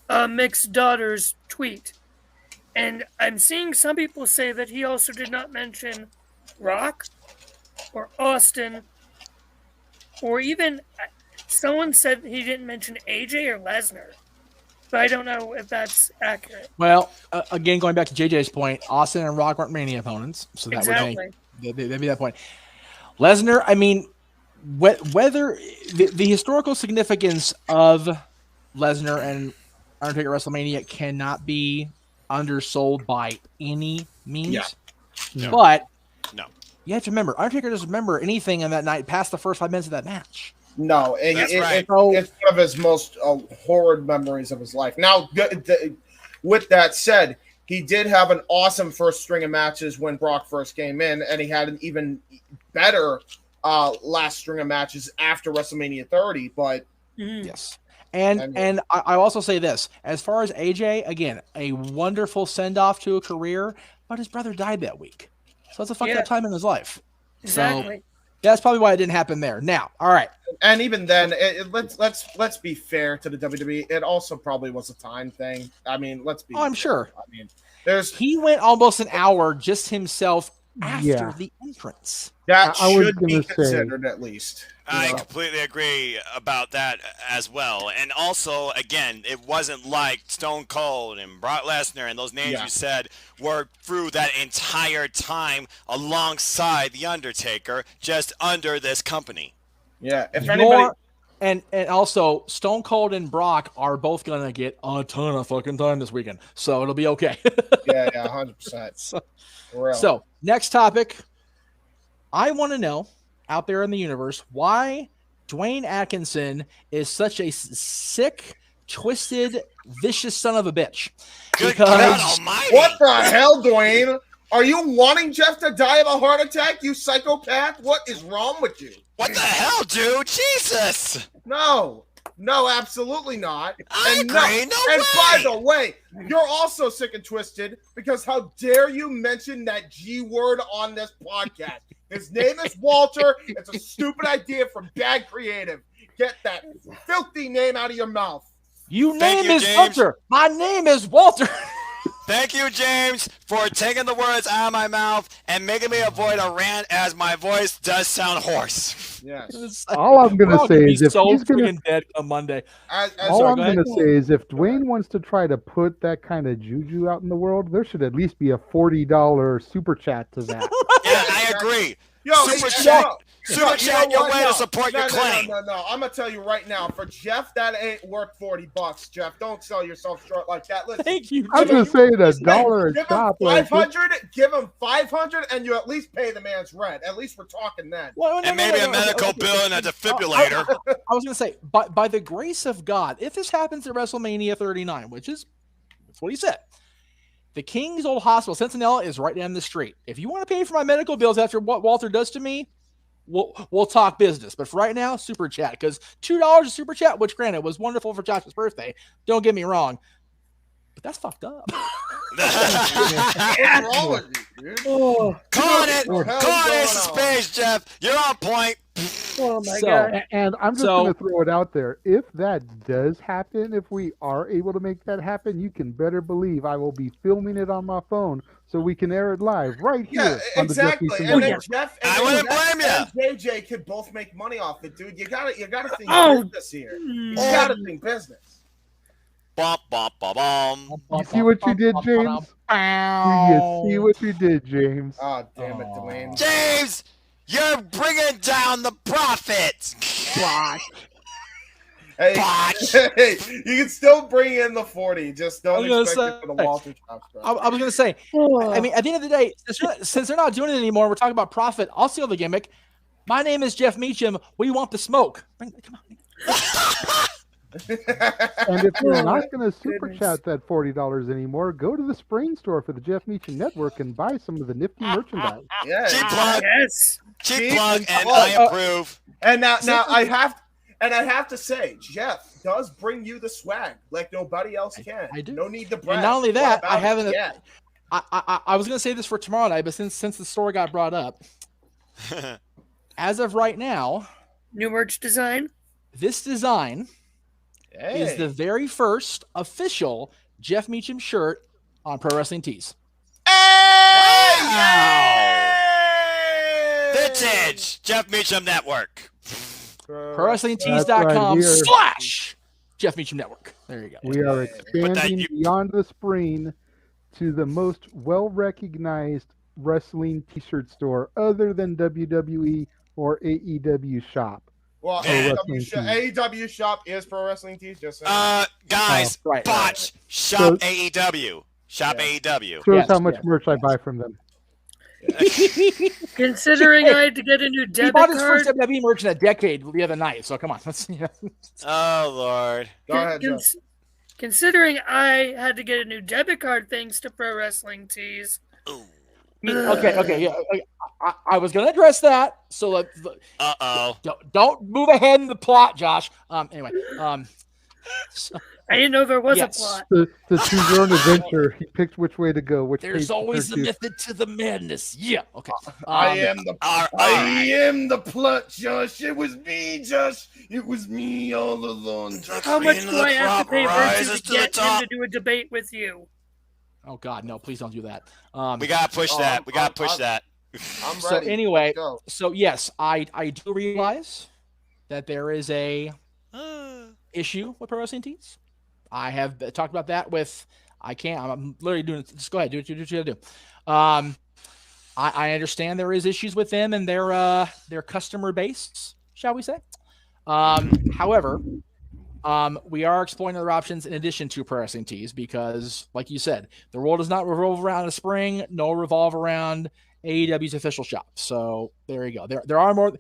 Mick's daughter's tweet, and I'm seeing some people say that he also did not mention Rock or Austin, or even someone said he didn't mention AJ or Lesnar, but I don't know if that's accurate. Well, again, going back to JJ's point, Austin and Rock weren't Mania opponents, so that would be that point. Lesnar, I mean, whether the historical significance of Lesnar and Undertaker WrestleMania cannot be undersold by any means, but you have to remember, Undertaker doesn't remember anything on that night past the first 5 minutes of that match. No, it's one of his most horrid memories of his life. Now, with that said, he did have an awesome first string of matches when Brock first came in, and he had an even better last string of matches after WrestleMania 30. But yes, and I also say this: as far as AJ, again, a wonderful send off to a career, but his brother died that week. So it's a fucked up time in his life. Exactly. So that's probably why it didn't happen there. Now, all right. And even then, let's be fair to the WWE. It also probably was a time thing. I mean, let's be. Oh, I'm sure. I mean, he went almost an hour just himself after the entrance. That should be considered at least. I completely agree about that as well. And also, again, it wasn't like Stone Cold and Brock Lesnar and those names you said were through that entire time alongside The Undertaker, just under this company. Yeah, if anybody... And also, Stone Cold and Brock are both going to get a ton of fucking time this weekend. So it'll be okay. yeah, 100%. So, next topic. I want to know, out there in the universe, why Dwayne Atkinson is such a sick, twisted, vicious son of a bitch. Good God almighty. What the hell, Dwayne? Are you wanting Jeff to die of a heart attack, you psychopath? What is wrong with you? What the hell, dude? Jesus! No, absolutely not. I agree. No and way. By the way, you're also sick and twisted because how dare you mention that G word on this podcast? His name is Walter. It's a stupid idea from bad creative. Get that filthy name out of your mouth. Your name is Walter. My name is Walter. Thank you, James, for taking the words out of my mouth and making me avoid a rant, as my voice does sound hoarse. Yes. All I'm gonna say is if he's gonna dead on Monday. All I'm gonna say is if Dwayne wants to try to put that kind of juju out in the world, there should at least be a $40 super chat to that. Yeah, I agree. Super chat your way to support your claim. No. I'm gonna tell you right now, for Jeff, that ain't worth $40. Jeff, don't sell yourself short like that. Listen, thank you. I'm just saying $1 a give shop. him 500. Give him 500, and you at least pay the man's rent. At least we're talking that. And maybe a medical bill and a defibrillator. I was gonna say, by the grace of God, if this happens at WrestleMania 39, that's what he said. The King's Old Hospital, Centinela, is right down the street. If you want to pay for my medical bills after what Walter does to me, we'll talk business. But for right now, super chat, because $2 a super chat, which granted was wonderful for Josh's birthday. Don't get me wrong, but that's fucked up. What's wrong with you, dude? Caught it, space, Jeff. You're on point. Oh my God. And I'm just going to throw it out there. If that does happen, if we are able to make that happen, you can better believe I will be filming it on my phone so we can air it live right here. Yeah, on the Jeff Meacham And then Network. Jeff I wouldn't blame you. and JJ could both make money off it, dude. You gotta think business here. You gotta think business. Bum, bum, bum, bum. You see what you did, James? You see what you did, James? Oh, damn it, Dwayne. James, you're bringing down the profits. Hey, you can still bring in the 40. Just don't expect it for the Walter chops, bro. I was going to say, I mean, at the end of the day, since they're not doing it anymore, we're talking about profit. I'll steal the gimmick. My name is Jeff Meacham. We want the smoke. Come on. And if you're not going to super chat that $40 anymore, go to the Spring store for the Jeff Meacham Network and buy some of the nifty merchandise. Yeah, cheap plug. Yes. Cheap plug, and I approve. And now I have to say, Jeff does bring you the swag like nobody else can. I do. No need to brag. And not only that, I haven't. yet. I was going to say this for tomorrow night, but since the store got brought up, as of right now, new merch design. This design is the very first official Jeff Meacham shirt on Pro Wrestling Tees. Vintage Jeff Meacham Network. ProWrestlingTees.com/ Jeff Meacham Network. There you go. We are expanding beyond the screen to the most well-recognized wrestling T-shirt store other than WWE or AEW shop. Well, AEW shop is Pro Wrestling Tees. Just saying. Guys, botch. Shop AEW. Shop AEW. Shows how much merch I buy from them. Considering I had to get a new debit He bought his card. first WWE merch in a decade the other night, so come on. Oh, Lord. Go ahead, Jeff. Considering I had to get a new debit card thanks to Pro Wrestling Tees. Okay, yeah. I was going to address that, so don't move ahead in the plot, Josh. Anyway, so, I didn't know there was a plot. To choose your own adventure, he picked which way to go. There's always a method to the madness. Yeah. Okay. I am the plot, Josh. It was me, Josh. It was me all along. How much do I have to pay Virtue to get him to do a debate with you? Oh God, no! Please don't do that. We gotta push that. We gotta push that. I'm ready. So anyway, so yes, I do realize that there is a issue with Pro Wrestling Tees. I have talked about that with. I'm literally doing it. Just go ahead, do what you gotta do. I understand there is issues with them and their customer base, shall we say? However, we are exploring other options in addition to Pro Wrestling Tees because, like you said, the world does not revolve around a spring, nor revolve around AEW's official shop. So there you go. There are more.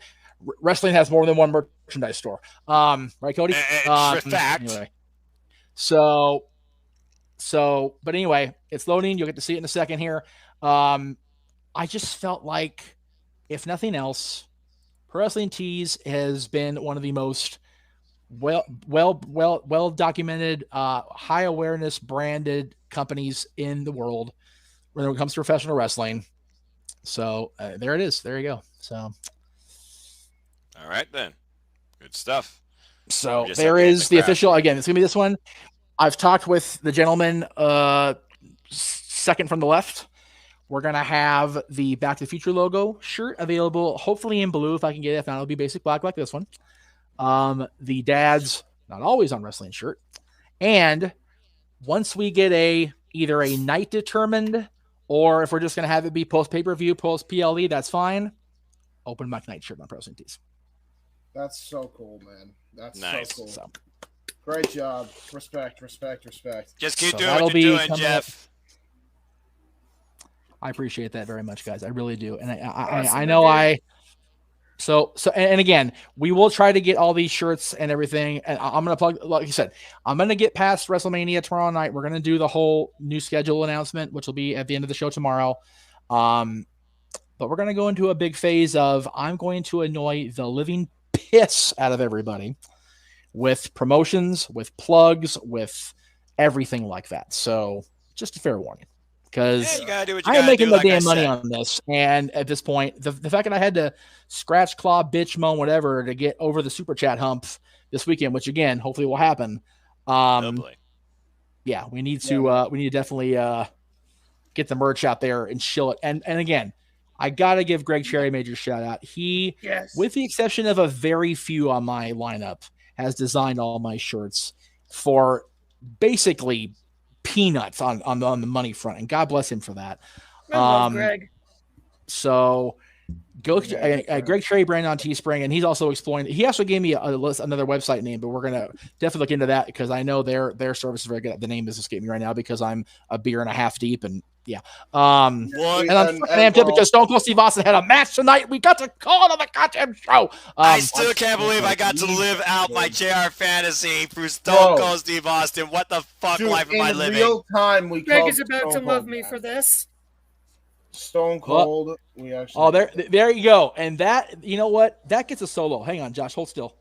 Wrestling has more than one merchandise store. Right, Cody? Fact. Anyway. But anyway, it's loading. You'll get to see it in a second here. I just felt like, if nothing else, Pro Wrestling Tees has been one of the most well documented, high awareness branded companies in the world when it comes to professional wrestling. So there it is. There you go. So, all right then, good stuff. So there is the official. Again, it's gonna be this one. I've talked with the gentleman second from the left. We're going to have the Back to the Future logo shirt available, hopefully in blue if I can get it. If not, it'll be basic black like this one. The Dad's Not Always on Wrestling shirt. And once we get either a night determined, or if we're just going to have it be post pay-per-view, post PLE, that's fine. Open mic night shirt on Pro Wrestling Tees. That's so cool, man. That's nice. So cool. So, great job. Respect. Just keep doing what you're doing, Jeff. I appreciate that very much, guys. I really do. And I know so again, we will try to get all these shirts and everything. And I'm going to plug, like you said, I'm going to get past WrestleMania tomorrow night. We're going to do the whole new schedule announcement, which will be at the end of the show tomorrow. But we're going to go into a big phase of, I'm going to annoy the living piss out of everybody with promotions, with plugs, with everything like that. So just a fair warning. Because I am making no damn money on this. And at this point, the fact that I had to scratch, claw, bitch, moan, whatever to get over the super chat hump this weekend, which again, hopefully will happen. Yeah, we need to definitely get the merch out there and shill it. And again, I got to give Greg Cherry a major shout out. He, with the exception of a very few on my lineup, has designed all my shirts for basically peanuts on the money front, and God bless him for that. I love Greg. So go Greg Cherry brand on Teespring, and he's also exploring. He also gave me another website name, but we're gonna definitely look into that because I know their service is very good. The name is escaping me right now because I'm a beer and a half deep, and yeah. And I'm amped up because Stone Cold Steve Austin had a match tonight. We got to call it on the goddamn show. I still can't believe I got to live out my JR fantasy through Stone Cold Steve Austin. What the fuck life am I living? In real time, Greg is about to love me for this. Stone Cold. We actually. Oh, there you go. And that, you know what? That gets a solo. Hang on, Josh. Hold still.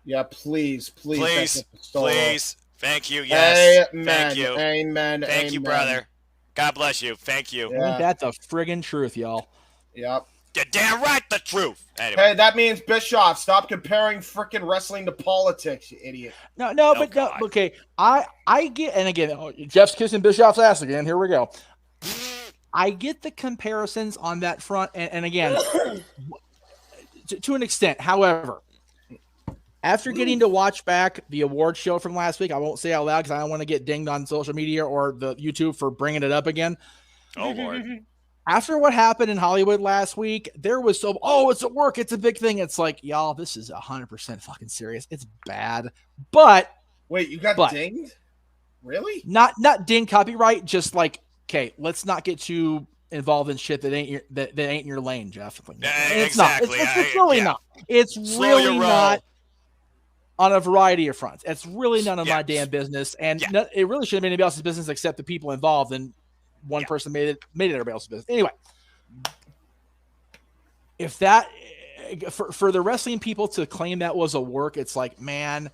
Yeah, please. Thank you. Yes. Amen. Thank you. Amen. Thank you, brother. God bless you. Thank you. Yeah. Ain't that the friggin' truth, y'all? Yep. You're damn right, the truth. Anyway. Hey, that means Bischoff, stop comparing freaking wrestling to politics, you idiot. No, okay. I get, and again, Jeff's kissing Bischoff's ass again. Here we go. I get the comparisons on that front, and again, to an extent. However, after getting to watch back the award show from last week, I won't say out loud because I don't want to get dinged on social media or the YouTube for bringing it up again. Oh, Lord. After what happened in Hollywood last week, there was it's a work, it's a big thing. It's like, y'all, this is 100% fucking serious. It's bad. But wait, you got dinged? Really? Not dinged copyright, just like, okay, let's not get too involved in shit that ain't your lane, Jeff. Exactly. It's really not. It's really not. On a variety of fronts. It's really none of my damn business. And it really shouldn't be anybody else's business except the people involved. And one person made it everybody else's business. Anyway, if that, for the wrestling people to claim that was a work, it's like, man,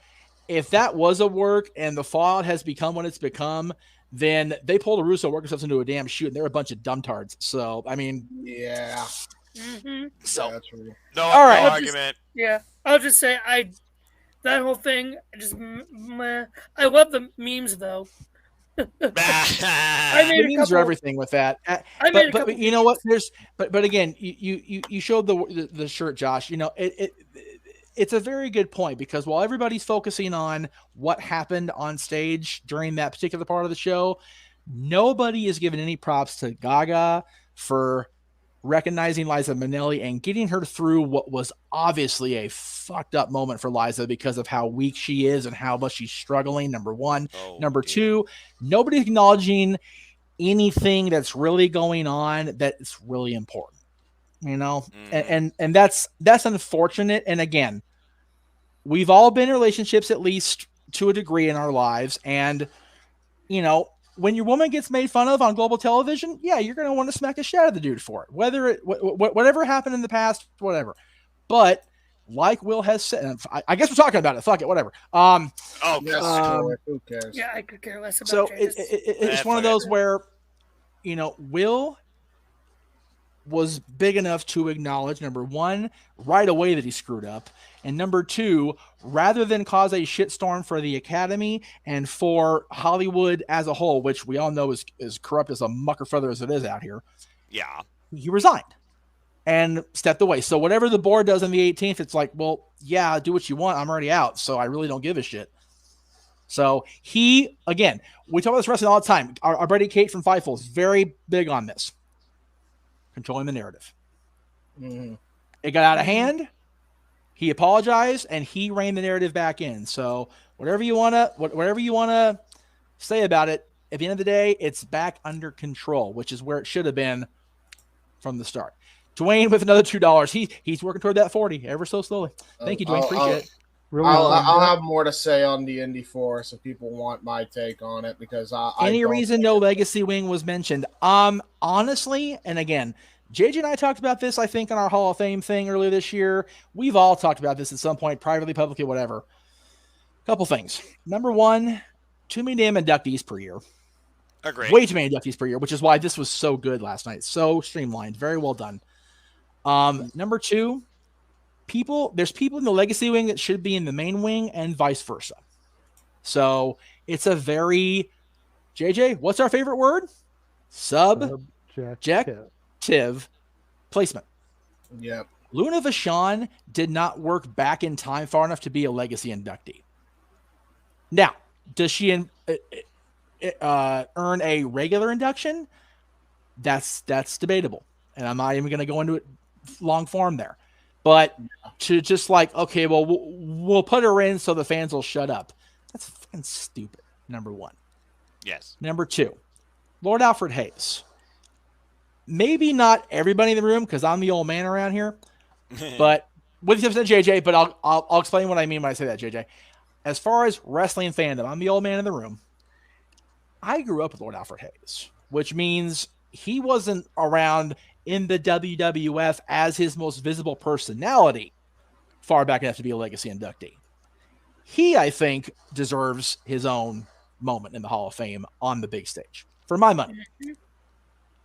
if that was a work and the fallout has become what it's become, then they pulled a Russo work themselves into a damn shoot and they're a bunch of dumbtards. So, I mean. Yeah. Mm-hmm. So. That's true. No argument. I'll just say that whole thing, I love the memes, though. The memes are everything with that. But you know what? But again, you showed the shirt, Josh. You know, it's a very good point because while everybody's focusing on what happened on stage during that particular part of the show, nobody is giving any props to Gaga for recognizing Liza Minnelli and getting her through what was obviously a fucked up moment for Liza because of how weak she is and how much she's struggling. Number one. Number two, nobody acknowledging anything that's really going on that's really important, you know? And that's unfortunate. And again, we've all been in relationships at least to a degree in our lives. And, you know, when your woman gets made fun of on global television, yeah, you're going to want to smack the shit out of the dude for it. Whether it, whatever happened in the past, whatever. But like Will has said, I guess we're talking about it. Fuck it, whatever. Who cares? Yeah, I could care less about So James. it's one of those where, you know, Will was big enough to acknowledge, number one, right away that he screwed up. And number two, rather than cause a shitstorm for the Academy and for Hollywood as a whole, which we all know is corrupt as a mucker feather as it is out here. Yeah. He resigned and stepped away. So whatever the board does on the 18th, it's like, well, yeah, do what you want. I'm already out. So I really don't give a shit. So he, again, we talk about this wrestling all the time. Our buddy Kate from Fightful is very big on this. Controlling the narrative. Mm-hmm. It got out of hand. He apologized and he reined the narrative back in. So whatever you want to say about it, at the end of the day, it's back under control, which is where it should have been from the start. Dwayne with another $2. He's working toward that 40 ever so slowly. Thank you, Dwayne. Appreciate it. I'll have more to say on the Indy Force if people want my take on it, because any reason no legacy wing was mentioned. Honestly, and again, JJ and I talked about this, I think, on our Hall of Fame thing earlier this year. We've all talked about this at some point, privately, publicly, whatever. Couple things. Number one, too many damn inductees per year. Agreed. Way too many inductees per year, which is why this was so good last night. So streamlined. Very well done. Number two, there's people in the legacy wing that should be in the main wing and vice versa. So it's a very, JJ, what's our favorite word? Subjective placement. Yep. Luna Vachon did not work back in time far enough to be a legacy inductee. Now, does she earn a regular induction? That's debatable. And I'm not even going to go into it long form there. But to just like, okay, well, we'll put her in so the fans will shut up. That's fucking stupid, number one. Yes. Number two, Lord Alfred Hayes. Maybe not everybody in the room, because I'm the old man around here. But with the exception of JJ, but I'll explain what I mean when I say that, JJ. As far as wrestling fandom, I'm the old man in the room. I grew up with Lord Alfred Hayes, which means he wasn't around in the WWF as his most visible personality far back enough to be a legacy inductee. He, I think, deserves his own moment in the Hall of Fame on the big stage, for my money.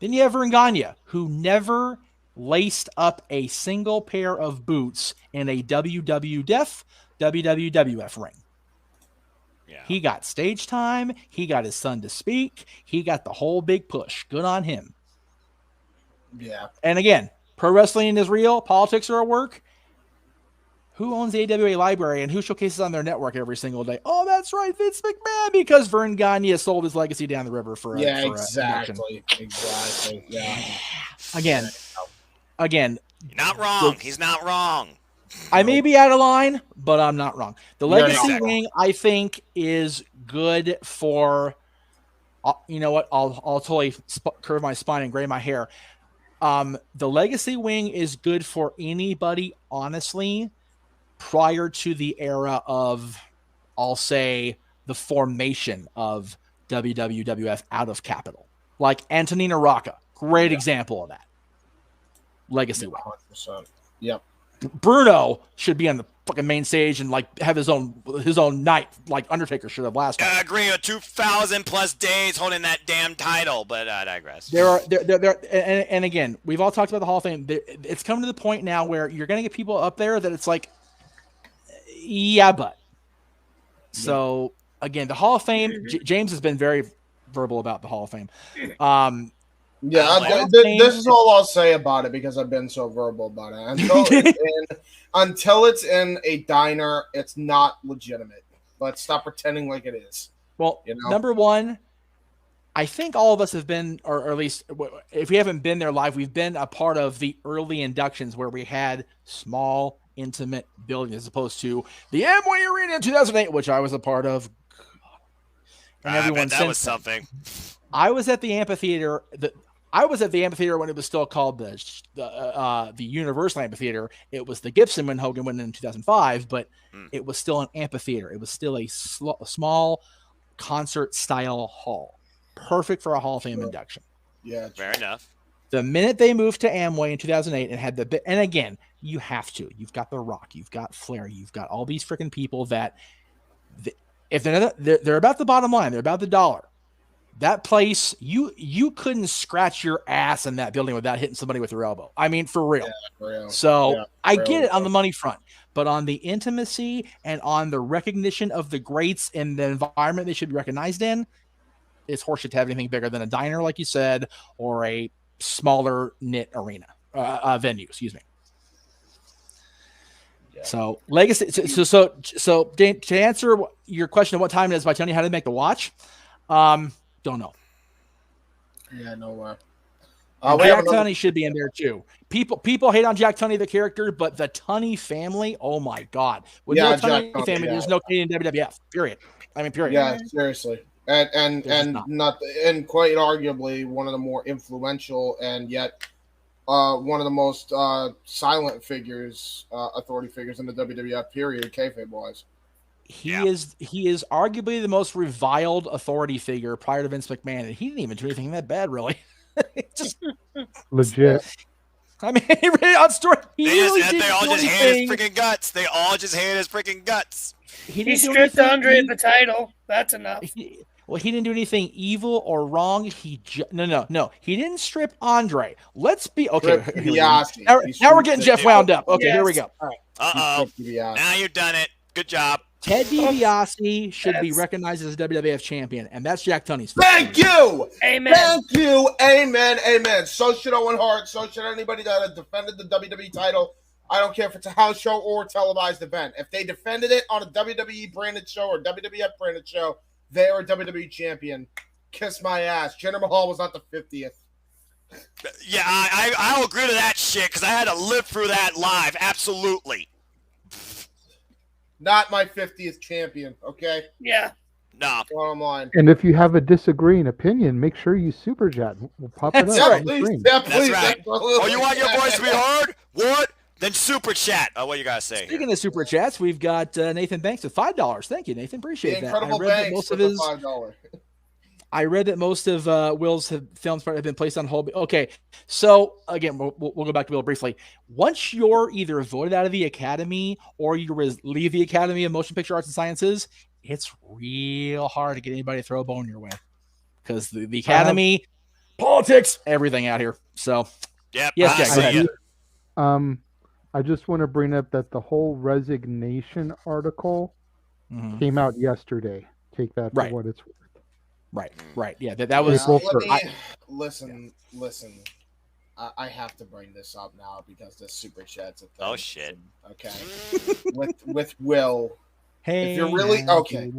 Then you have Vern Gagne, who never laced up a single pair of boots in a WWF ring. Yeah. He got stage time. He got his son to speak. He got the whole big push. Good on him. Yeah. And again, pro wrestling is real. Politics are at work. Who owns the AWA library and who showcases on their network every single day? Oh, that's right, Vince McMahon, because Vern Gagne sold his legacy down the river for exactly. Yeah. Again, You're not wrong. He's not wrong. I may be out of line, but I'm not wrong. The legacy wing, I think, is good for. You know what? I'll totally curve my spine and gray my hair. The legacy wing is good for anybody, honestly, prior to the era of, I'll say, the formation of WWF out of Capitol. Like Antonina Rocca, great example of that. Legacy wing. 100%. Yep. Bruno should be on the fucking main stage and like have his own night, like Undertaker should have last time. I agree with 2,000+ days holding that damn title, but I digress. And again, we've all talked about the Hall of Fame. It's come to the point now where you're going to get people up there that it's like, yeah, but. So again, the Hall of Fame, James has been very verbal about the Hall of Fame. This is all I'll say about it because I've been so verbal about it. Until it's in a diner, it's not legitimate. Let's stop pretending like it is. Well, number one, I think all of us have been, or at least if we haven't been there live, we've been a part of the early inductions where we had small, intimate buildings as opposed to the Amway Arena in 2008, which I was a part of. And everyone that was something. I was at the amphitheater. I was at the amphitheater when it was still called the Universal Amphitheater. It was the Gibson when Hogan went in 2005, but it was still an amphitheater. It was still a small concert style hall. perfect for a Hall of Fame induction. Yeah, fair enough. The minute they moved to Amway in 2008 and had and again, you have to. You've got The Rock, you've got Flair, you've got all these freaking people that, if they're about the bottom line, they're about the dollar. That place, you couldn't scratch your ass in that building without hitting somebody with your elbow. I mean, for real. Yeah, for real. So Yeah, I get it on the money front, but on the intimacy and on the recognition of the greats in the environment they should be recognized in, it's horseshit to have anything bigger than a diner, like you said, or a smaller knit arena venue. Excuse me. Yeah. So legacy. So to answer your question of what time it is by telling you how to make the watch, don't know. Yeah, no. Jack Tunney should be in there too. People hate on Jack Tunney the character, but the Tunney family, oh my god! With no Tunney family, there's no Canadian WWF. Period. I mean, period. Yeah, seriously. And quite arguably one of the more influential and yet one of the most silent figures, authority figures in the WWF period, kayfabe wise. He is arguably the most reviled authority figure prior to Vince McMahon, and he didn't even do anything that bad, really. Just legit. I mean, on story, they all just hated his freaking guts. They all just hated his freaking guts. He stripped Andre of the title. That's enough. Well, he didn't do anything evil or wrong. No. He didn't strip Andre. Let's be okay. Now we're getting Jeff wound up. Okay, here we go. All right. Now you've done it. Good job. Ted DiBiase should be recognized as a WWF champion, and that's Jack Tunney's. Thank you. Amen. Thank you. Amen. Amen. So should Owen Hart. So should anybody that has defended the WWE title. I don't care if it's a house show or a televised event. If they defended it on a WWE branded show or WWF branded show, they are a WWE champion. Kiss my ass. Jinder Mahal was not the 50th. Yeah, I'll agree to that shit because I had to live through that live. Absolutely. Not my 50th champion, okay? Yeah. No. Bottom line. And if you have a disagreeing opinion, make sure you super chat. We'll pop it up. Yeah, please. Yeah, please. That's right. Oh, you want your voice to be heard? What? Then super chat. Oh, what you gotta say? Speaking of super chats, we've got Nathan Banks with $5. Thank you, Nathan. Appreciate that. Incredible Banks with $5. I read that most of Will's films have been placed on hold. Okay, so again, we'll go back to Will briefly. Once you're either voted out of the Academy or you leave the Academy of Motion Picture Arts and Sciences, it's real hard to get anybody to throw a bone your way because the Academy, politics, everything out here. So, yep. Yes, Jack, go ahead. I just want to bring up that the whole resignation article came out yesterday. Take that for what it's worth. Right. Yeah, that was. Listen. I have to bring this up now because the super chat's a thing. Oh shit. Okay. with Will. Hey. If you're really okay.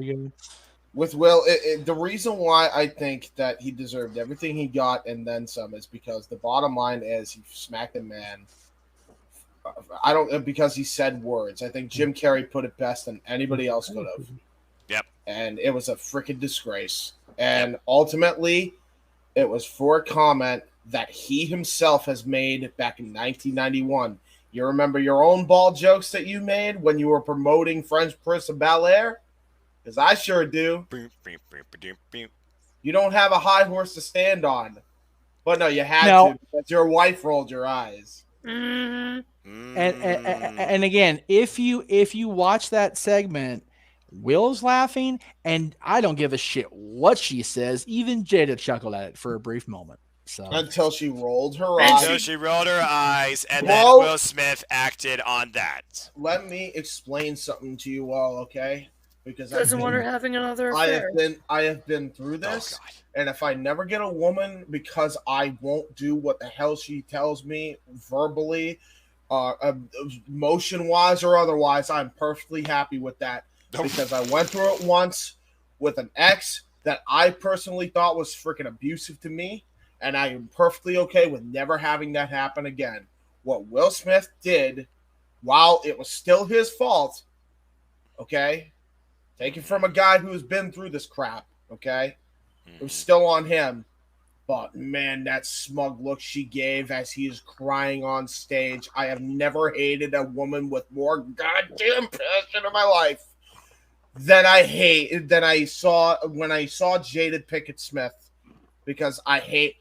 With Will, the reason why I think that he deserved everything he got and then some is because the bottom line is he smacked a man. Because he said words. I think Jim Carrey put it best than anybody else could have. Yep. And it was a freaking disgrace. And ultimately, it was for a comment that he himself has made back in 1991. You remember your own ball jokes that you made when you were promoting French Prince of Bel-Air? Because I sure do. You don't have a high horse to stand on. But no, you had to because your wife rolled your eyes. Mm-hmm. And again, if you watch that segment, Will's laughing, and I don't give a shit what she says. Even Jada chuckled at it for a brief moment. So until she rolled her eyes. Until she rolled her eyes, and then Will Smith acted on that. Let me explain something to you all, okay? Because doesn't want her having another affair. I have been through this, and if I never get a woman because I won't do what the hell she tells me verbally, motion-wise or otherwise, I'm perfectly happy with that. Because I went through it once with an ex that I personally thought was freaking abusive to me, and I am perfectly okay with never having that happen again. What Will Smith did, while it was still his fault, okay, take it from a guy who's been through this crap, okay, it was still on him. But, man, that smug look she gave as he is crying on stage. I have never hated a woman with more goddamn passion in my life than I saw when I saw Jada Pinkett Smith because I hate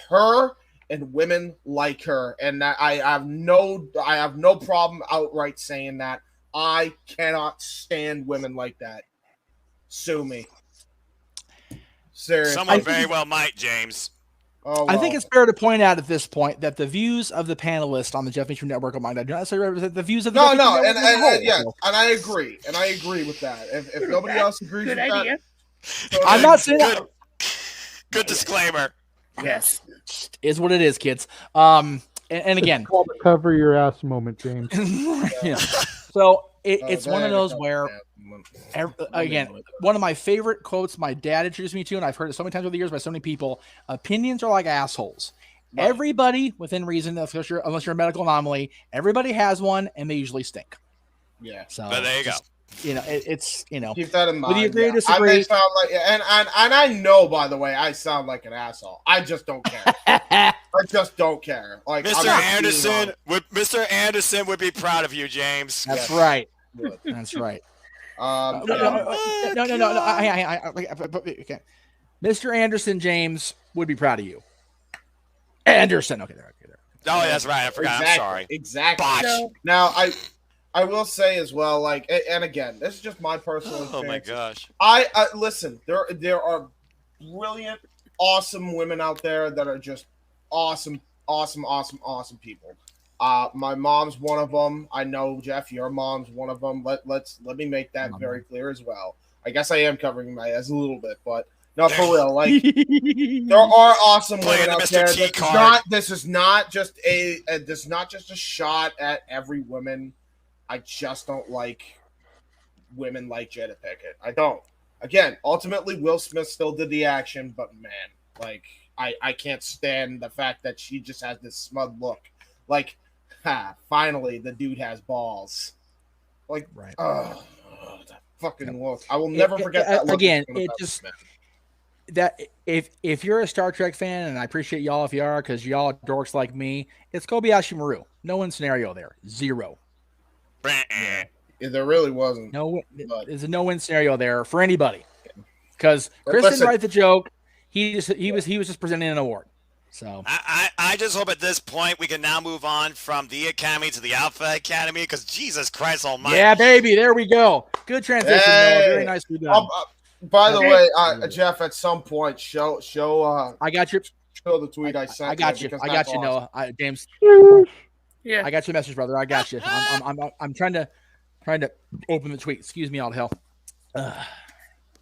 her and women like her, and I have no problem outright saying that. I cannot stand women like that. Sue me. Seriously. Someone very well might, James. Oh, well. I think it's fair to point out at this point that the views of the panelists on the Jeff Meacham Network do not necessarily represent the views of the and I agree, with that. If nobody else agrees Good with idea. that, I'm not saying Good disclaimer. Yes, is what it is, kids. And again, it's called a cover your ass moment, James. Yeah. So it's one of those where, again, one of my favorite quotes my dad introduced me to, and I've heard it so many times over the years by so many people: opinions are like assholes. Right. Everybody, within reason, unless you're a medical anomaly, everybody has one, and they usually stink. Yeah. So but there you go. It's keep that in mind. Whether you agree or disagree, I may sound like, and I know, by the way, I sound like an asshole. I just don't care. I just don't care. Like Mr. Anderson would be proud of you, James. That's right. That's right. No. Okay. Mr. Anderson James would be proud of you. Anderson. Okay, there. Oh, that's right. I forgot. Exactly. I'm sorry. Exactly. No. Now, I will say as well, like, and again, this is just my personal experience. Oh my gosh. I listen. There are brilliant, awesome women out there that are just awesome people. My mom's one of them. I know, Jeff, your mom's one of them. Let me make that very clear as well. I guess I am covering my ass a little bit, but no, for real. Like, there are awesome women out there. This is not just a shot at every woman. I just don't like women like Jada Pinkett. I don't. Again, ultimately, Will Smith still did the action, but man, like, I can't stand the fact that she just has this smug look. Like, finally, the dude has balls. Like, right. That fucking look. I will never forget that look. Again, it just that if you're a Star Trek fan, and I appreciate y'all if you are, because y'all are dorks like me, it's Kobayashi Maru. No one scenario there. Zero. Yeah, there really wasn't. There's a no-win scenario there for anybody, because Chris didn't write the joke. He was just presenting an award. So I just hope at this point we can now move on from the Academy to the Alpha Academy, because Jesus Christ Almighty. Yeah, baby, there we go. Good transition. Hey. Very nicely done. By the way, Jeff, at some point, show. I got you. Show the tweet I sent. I got you. Awesome. Noah. James. Yeah, I got your message, brother. I got you. I'm trying to open the tweet. Excuse me, all hell.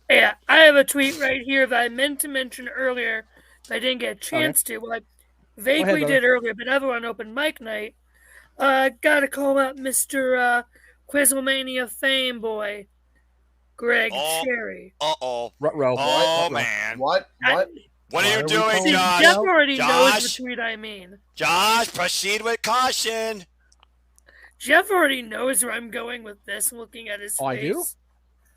Yeah, I have a tweet right here that I meant to mention earlier, but I didn't get a chance to. Well, I vaguely did earlier, but never on open mic night. Gotta call out Mr. Quizlemania fame boy, Greg Cherry. Uh-oh. Ruh-roh. Oh, man. What? What are you doing, Josh? Jeff already knows the tweet I mean. Josh, proceed with caution. Jeff already knows where I'm going with this, looking at his face.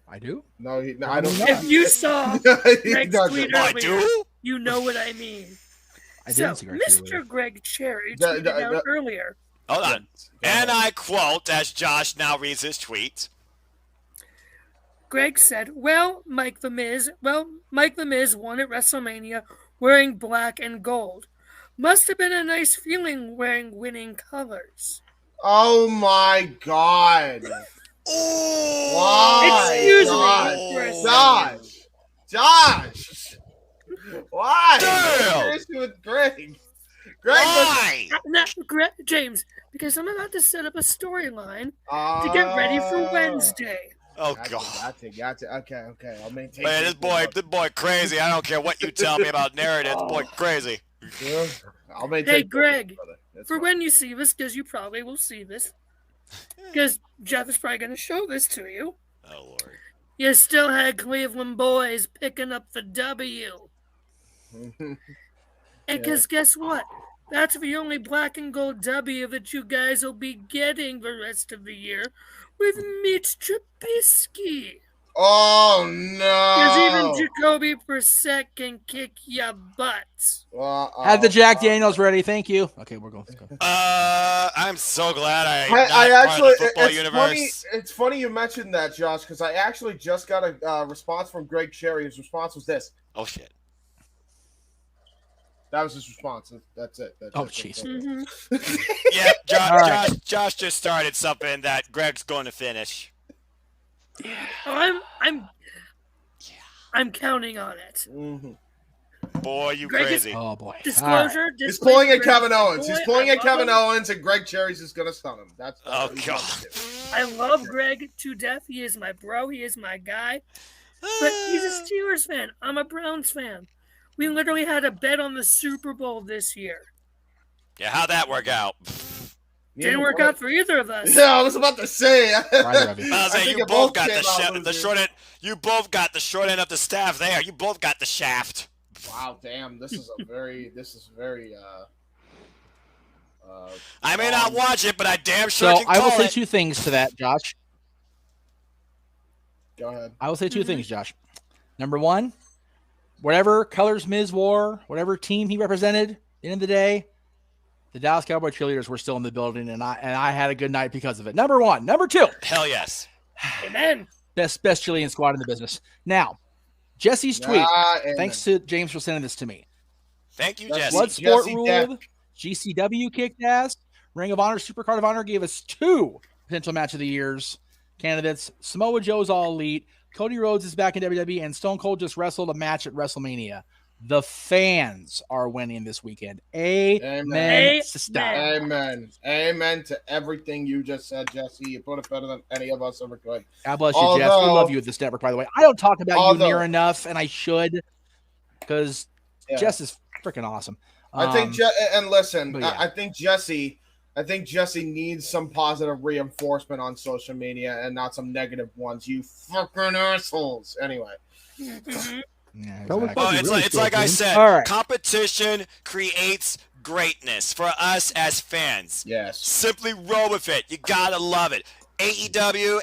I do? No, I don't know. If you saw Greg's tweet earlier, you know what I mean. I didn't see Greg Mr. Greg Cherry tweeted out earlier. Hold on. And I quote, as Josh now reads his tweet. Greg said, Mike the Miz won at WrestleMania wearing black and gold. Must have been a nice feeling wearing winning colors. Oh my God. Why? Excuse me for a second. Josh. Why? Damn. What's with Greg? Why? James, because I'm about to set up a storyline to get ready for Wednesday. Oh, God. Gotcha. Okay. I'll maintain. Man, this boy crazy. I don't care what you tell me about narrative. This boy crazy. I'll maintain. Hey, Greg, for when you see this, because you probably will see this, because Jeff is probably going to show this to you. Oh, Lord. You still had Cleveland boys picking up the W. And because guess what? That's the only black and gold W that you guys will be getting the rest of the year with Mitch Trubisky. Oh, no. Because even Jacoby Brissett can kick your butts. Have the Jack Daniels ready. Thank you. Okay, we're going. Let's go. I'm so glad I actually, universe. It's funny you mentioned that, Josh, because I actually just got a response from Greg Cherry. His response was this. Oh, shit. That was his response. That's it. That's jeez. Yep, Josh just started something that Greg's going to finish. I'm counting on it. Mm-hmm. Boy, you Greg crazy. Oh, boy. Disclosure. Right. He's pulling at Kevin Owens. Boy, He's pulling at Kevin him. Owens, and Greg Cherry's just going to stun him. That's God. I love Greg to death. He is my bro. He is my guy. But he's a Steelers fan. I'm a Browns fan. We literally had a bet on the Super Bowl this year. Yeah, how'd that work out? Didn't work out for either of us. Yeah, I was about to say. You both got the short end. You both got the short end of the staff there. You both got the shaft. Wow, damn! This is very. I may not watch it, but I damn sure So can I will call say it. two things to that, Josh. Go ahead. I will say two things, Josh. Number one, whatever colors Miz wore, whatever team he represented, at the end of the day, the Dallas Cowboy cheerleaders were still in the building, and I had a good night because of it. Number one. Number two. Hell yes. Amen. Best cheerleading squad in the business. Now, Jesse's tweet. Thanks to James for sending this to me. Thank you, Jesse. Bloodsport ruled. GCW kicked ass. Ring of Honor, Supercard of Honor gave us 2 potential match of the years candidates. Samoa Joe's All Elite. Cody Rhodes is back in WWE, and Stone Cold just wrestled a match at WrestleMania. The fans are winning this weekend. Amen. Amen to everything you just said, Jesse. You put it better than any of us ever could. God bless you, Jeff. We love you at this network, by the way. I don't talk about you near enough, and I should, because Jess is freaking awesome. I think, I think Jesse needs some positive reinforcement on social media and not some negative ones. You fucking assholes. Anyway. Yeah, exactly. It's like I said, competition creates greatness for us as fans. Yes. Simply roll with it. You gotta love it. AEW,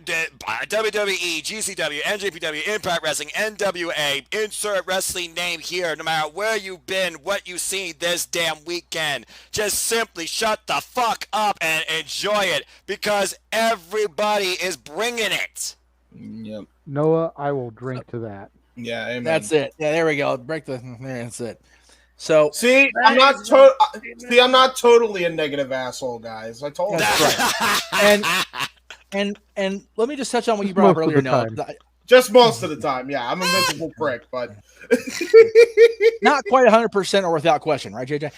WWE, GCW, NJPW, Impact Wrestling, NWA, insert wrestling name here, no matter where you've been, what you've seen this damn weekend. Just simply shut the fuck up and enjoy it, because everybody is bringing it. Yep. Noah, I will drink to that. Yeah, amen. That's it. Yeah, there we go. That's it. So I'm not totally a negative asshole, guys. I told you. Right. and let me just touch on what you brought up earlier. No, just most of the time. Yeah, I'm a miserable prick, but not quite 100% or without question, right, JJ?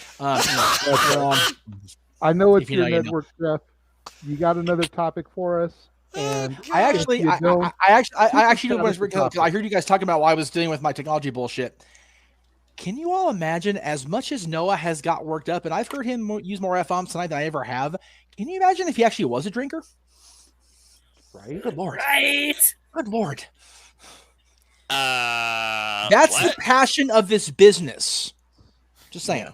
I know it's your network, Jeff. You got another topic for us? And I actually do want to. I heard you guys talking about why I was dealing with my technology bullshit. Can you all imagine, as much as Noah has got worked up, and I've heard him use more F-bombs tonight than I ever have, can you imagine if he actually was a drinker? Right? Good Lord. Right. Good Lord. That's the passion of this business. Just saying.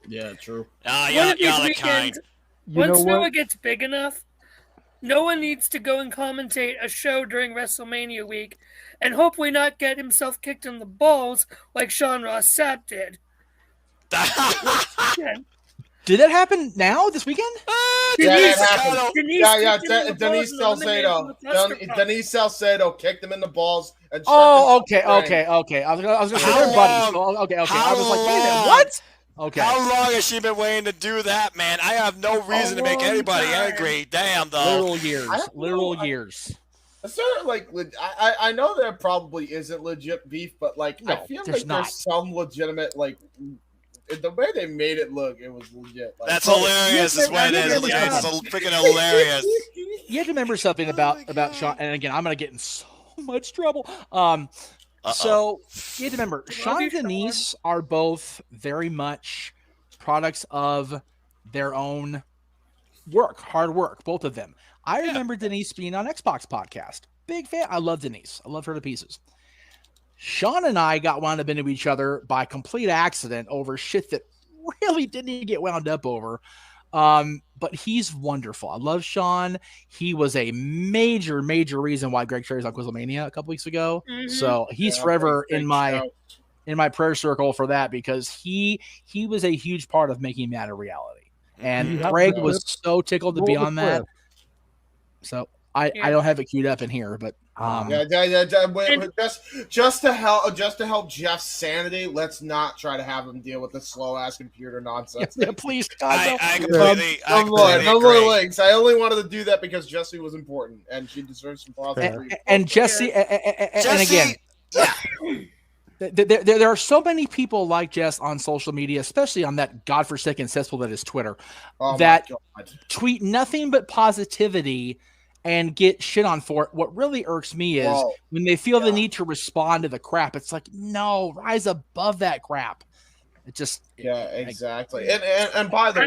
Yeah, true. Y'all are kind. Once Noah gets big enough, Noah needs to go and commentate a show during WrestleMania week and hopefully not get himself kicked in the balls like Sean Ross Sapp did. Did that happen now, this weekend? Denise Salcedo kicked him in the balls. And okay. I was going to say they're buddies. Okay. I was like, wait a minute, what? Okay. How long has she been waiting to do that, man? I have no reason to make anybody angry. Damn, though. Literal years. Is there, I know there probably isn't legit beef, but I feel like there's some legitimate, the way they made it look, it was legit. That's hilarious. Is what it is. It's freaking hilarious. You have to remember something about Sean, and again, I'm gonna get in so much trouble. So you have to remember, Sean and Denise are both very much products of their own work, hard work, both of them. I remember Denise being on Xbox podcast. Big fan. I love Denise. I love her to pieces. Sean and I got wound up into each other by complete accident over shit that really didn't even get wound up over. But he's wonderful. I love Sean. He was a major reason why Greg Cherry's on Quizlemania a couple weeks ago. Mm-hmm. So he's forever in my prayer circle for that, because he was a huge part of making that a reality. And Greg was so tickled to be on that. So I don't have it queued up in here, but Just to help Jeff's sanity, let's not try to have him deal with this slow ass computer nonsense. Yeah, please, I completely no more agree. links. I only wanted to do that because Jessie was important and she deserves some positive. And Jessie, and again, there are so many people like Jess on social media, especially on that godforsaken cesspool that is Twitter, that tweet nothing but positivity and get shit on for it. What really irks me is when they feel the need to respond to the crap. It's like, no, rise above that crap. It just exactly. And by the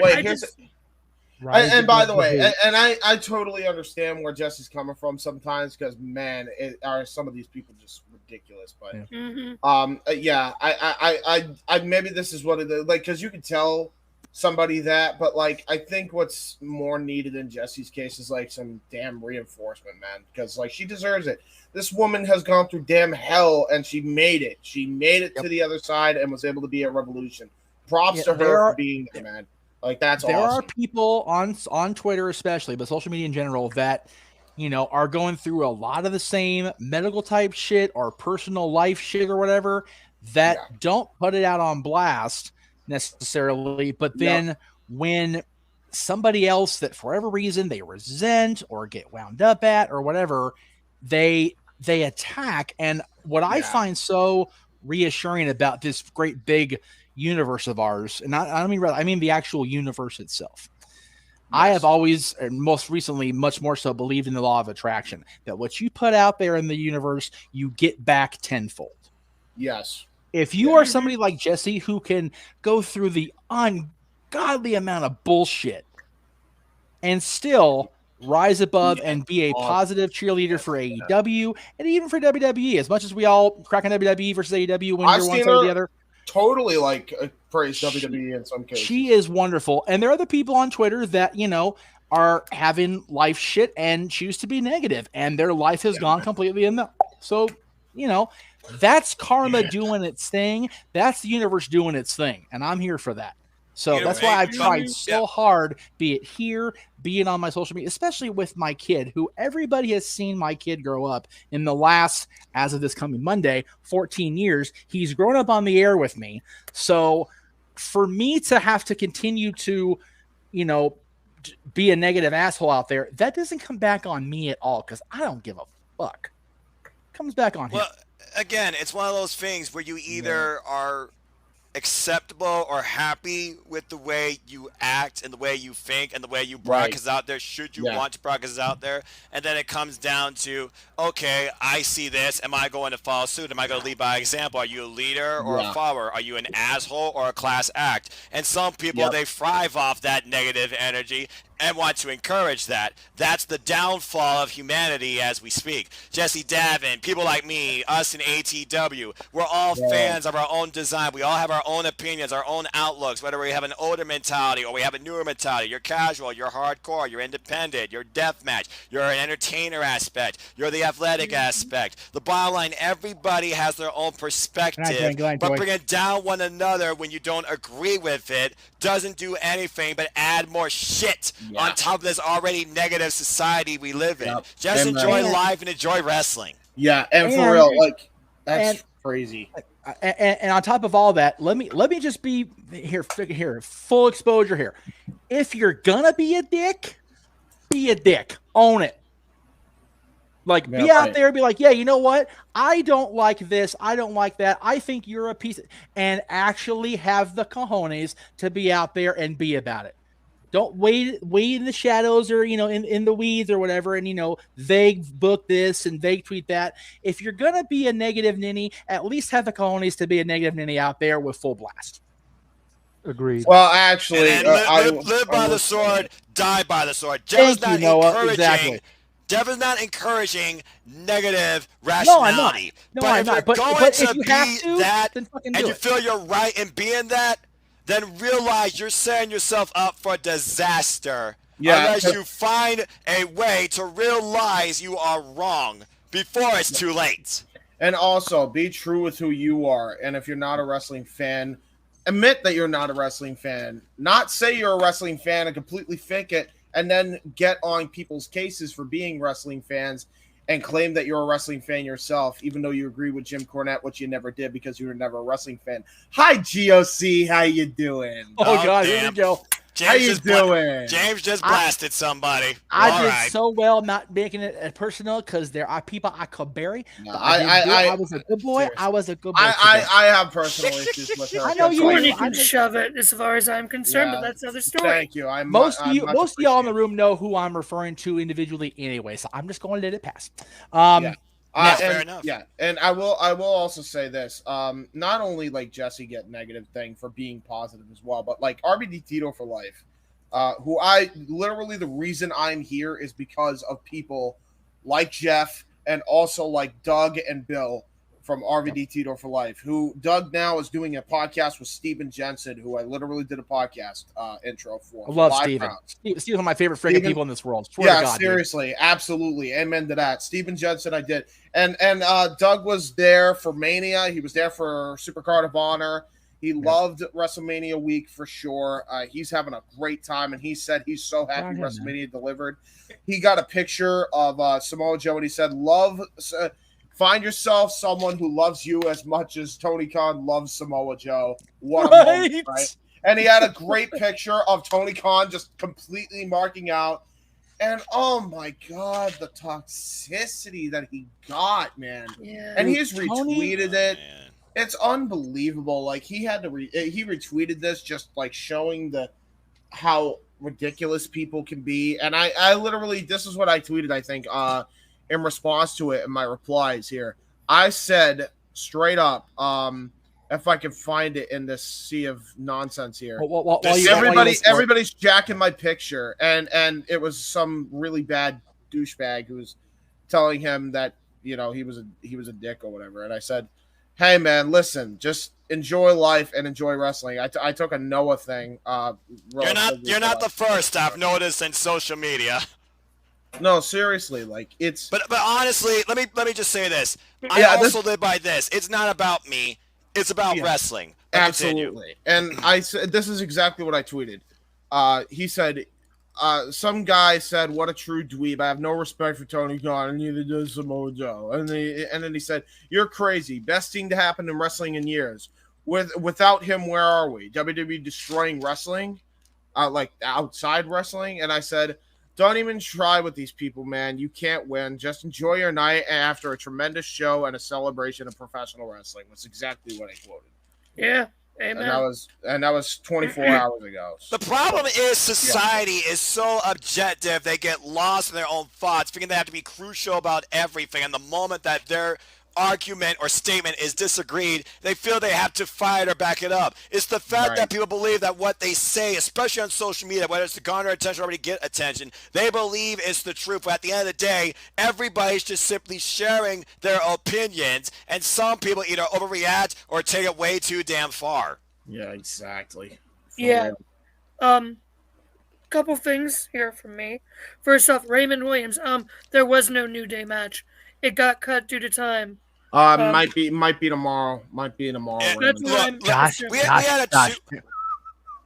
way, I totally understand where Jesse's coming from sometimes because man, some of these people just ridiculous. But I maybe this is what it is, like, because you can tell somebody that, but like I think what's more needed in Jesse's case is like some damn reinforcement, man, because like she deserves it. This woman has gone through damn hell and she made it. She made it to the other side and was able to be a revolution. Props to her for being there, man. Like that's awesome. There are people on Twitter especially, but social media in general, that are going through a lot of the same medical type shit or personal life shit or whatever that don't put it out on blast necessarily, but then when somebody else that for whatever reason they resent or get wound up at or whatever, they attack. And what I find so reassuring about this great big universe of ours, and I mean the actual universe itself. I have always, and most recently, much more so, believed in the law of attraction, that what you put out there in the universe, you get back tenfold. Yes. If you are somebody like Jesse who can go through the ungodly amount of bullshit and still rise above and be a positive cheerleader for AEW and even for WWE, as much as we all crack on WWE versus AEW when you're one side or the other. Totally praise WWE in some cases. She is wonderful. And there are other people on Twitter that, are having life shit and choose to be negative, and their life has gone completely in the. So, that's karma doing its thing. That's the universe doing its thing. And I'm here for that. So that's why I've tried so hard, be it here, be it on my social media, especially with my kid, who everybody has seen my kid grow up in the last, as of this coming Monday, 14 years. He's grown up on the air with me. So for me to have to continue to, be a negative asshole out there, that doesn't come back on me at all because I don't give a fuck. It comes back on him. Again, it's one of those things where you either are acceptable or happy with the way you act and the way you think and the way you broadcast out there, should you want to broadcast out there, and then it comes down to, okay, I see this, am I going to follow suit? Am I going to lead by example? Are you a leader or a follower? Are you an asshole or a class act? And some people, they thrive off that negative energy and want to encourage that. That's the downfall of humanity as we speak. Jesse Davin, people like me, us in ATW, we're all fans of our own design. We all have our own opinions, our own outlooks, whether we have an older mentality or we have a newer mentality. You're casual, you're hardcore, you're independent, you're deathmatch, you're an entertainer aspect, you're the athletic aspect. The bottom line, everybody has their own perspective, but bringing down one another when you don't agree with it doesn't do anything but add more shit on top of this already negative society we live in. Just enjoy life and enjoy wrestling. Yeah, and for real, like, that's crazy. And on top of all that, let me just be here, full exposure here. If you're gonna be a dick, own it. Like, be out there, be like, yeah, you know what? I don't like this. I don't like that. I think you're a piece and actually have the cojones to be out there and be about it. Don't wait in the shadows or, in the weeds or whatever. And, vague book this and vague tweet that. If you're going to be a negative ninny, at least have the cojones to be a negative ninny out there with full blast. Agreed. Well, actually, live by the sword, die by the sword. Jeff is not encouraging negative rationality. No, I'm not. But if you have to, then fucking do it. And you feel you're right in being that, then realize you're setting yourself up for disaster unless you find a way to realize you are wrong before it's too late. And also, be true with who you are. And if you're not a wrestling fan, admit that you're not a wrestling fan. Not say you're a wrestling fan and completely fake it, and then get on people's cases for being wrestling fans and claim that you're a wrestling fan yourself, even though you agree with Jim Cornette, which you never did because you were never a wrestling fan. Hi, GOC. How you doing? Oh, God, here we go. How you doing? James just blasted somebody. I did so well not making it personal because there are people I could bury. No, I was a good boy. Seriously. I was a good boy. I have personal issues with her. I know you can shove it as far as I'm concerned, but that's another story. Thank you. Most of y'all in the room know who I'm referring to individually anyway, so I'm just going to let it pass. Fair enough. Yeah, and I will also say this. Not only like Jesse get negative thing for being positive as well, but like RBD Tito for life, who I literally the reason I'm here is because of people like Jeff and also like Doug and Bill from RVD Tito for life. Who Doug now is doing a podcast with Steven Jensen, who I literally did a podcast intro for. I love Steven. Steven's one of my favorite freaking people in this world. Swear to God, seriously, dude. Absolutely, amen to that. Steven Jensen, I did, and Doug was there for Mania. He was there for Supercard of Honor. He loved WrestleMania week for sure. He's having a great time, and he said he's so happy WrestleMania delivered. He got a picture of Samoa Joe, and he said, find yourself someone who loves you as much as Tony Khan loves Samoa Joe. What a moment, right? And he had a great picture of Tony Khan just completely marking out. And oh my God, the toxicity that he got, man. Yeah. And he's retweeted it. It's unbelievable. Like he had to he retweeted this just like showing how ridiculous people can be. And I literally, this is what I tweeted, I think, in response to it in my replies here. I said straight up, if I can find it in this sea of nonsense here. Everybody's jacking my picture, and it was some really bad douchebag who was telling him that, you know, he was a dick or whatever. And I said, hey man, listen, just enjoy life and enjoy wrestling. I took a Noah thing. You're not the first I've noticed in social media. No, seriously, like it's. But honestly, let me just say this. I also live by this. It's not about me. It's about wrestling. Absolutely. And I said this is exactly what I tweeted. He said, some guy said, "What a true dweeb. I have no respect for Tony Khan, and neither does Samoa Joe." And then he said, "You're crazy. Best thing to happen in wrestling in years. Without him, where are we? WWE destroying wrestling, like outside wrestling." And I said, don't even try with these people, man. You can't win. Just enjoy your night after a tremendous show and a celebration of professional wrestling. That's exactly what I quoted. Yeah, amen. And that was 24 hours ago. The problem is society is so objective. They get lost in their own thoughts, thinking they have to be crucial about everything. And the moment that their argument or statement is disagreed, they feel they have to fight or back it up. It's the fact that people believe that what they say, especially on social media, whether it's to garner attention or already get attention, they believe it's the truth. But at the end of the day, everybody's just simply sharing their opinions, and some people either overreact or take it way too damn far. Yeah, exactly. Couple things here from me. First off, Raymond Williams. There was no New Day match. It got cut due to time. Might be tomorrow. Might be tomorrow. Josh, we had a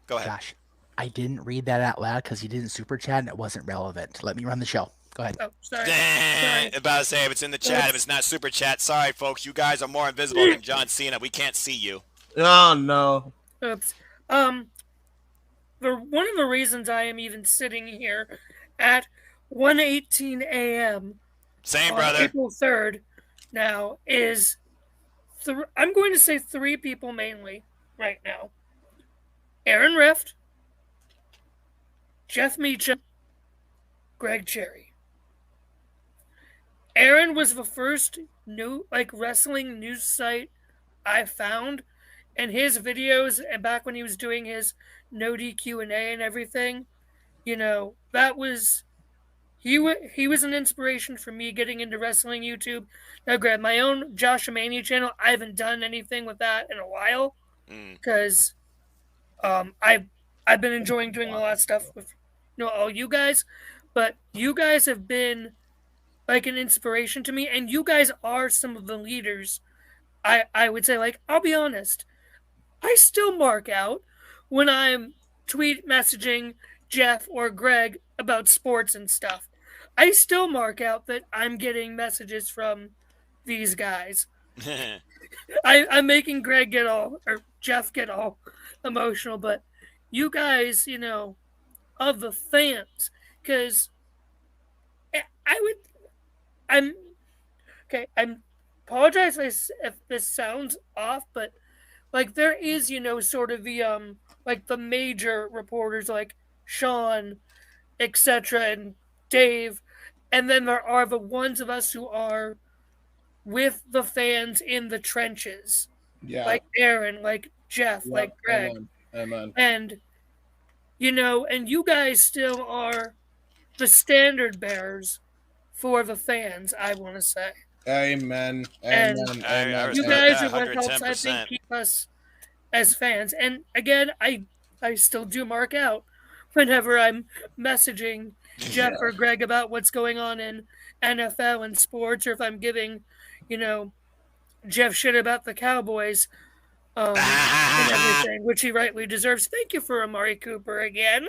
Go ahead. Josh, I didn't read that out loud because you didn't super chat and it wasn't relevant. Let me run the show. Go ahead. Oh, sorry. About to say, if it's in the chat, if it's not super chat, sorry, folks. You guys are more invisible than John Cena. We can't see you. Oh, no. Oops. One of the reasons I am even sitting here at 1:18 a.m. Same, brother. April 3rd now is I'm going to say three people mainly right now. Aaron Rift, Jeff Meacham, Greg Cherry. Aaron was the first new wrestling news site I found, and his videos, and back when he was doing his NoDQ&A and everything, you know, that was he was an inspiration for me getting into wrestling YouTube. Now, grab my own Josh Mania channel. I haven't done anything with that in a while because I've been enjoying doing a lot of stuff with all you guys, but you guys have been like an inspiration to me, and you guys are some of the leaders. I would say, I'll be honest, I still mark out when I'm tweet messaging Jeff or Greg about sports and stuff. I still mark out that I'm getting messages from these guys. I'm making Greg get all, or Jeff get all emotional, but you guys, of the fans, because I'm apologize if this sounds off, but like there is, sort of the like the major reporters like Sean, etc., and Dave, and then there are the ones of us who are with the fans in the trenches. Yeah. Like Aaron, like Jeff, like Greg. Amen. And and you guys still are the standard bearers for the fans, I want to say. Amen. And Amen. You guys are what helps, I think, keep us as fans. And again, I still do mark out whenever I'm messaging Jeff or Greg about what's going on in NFL and sports, or if I'm giving, Jeff shit about the Cowboys and everything, which he rightly deserves. Thank you for Amari Cooper again.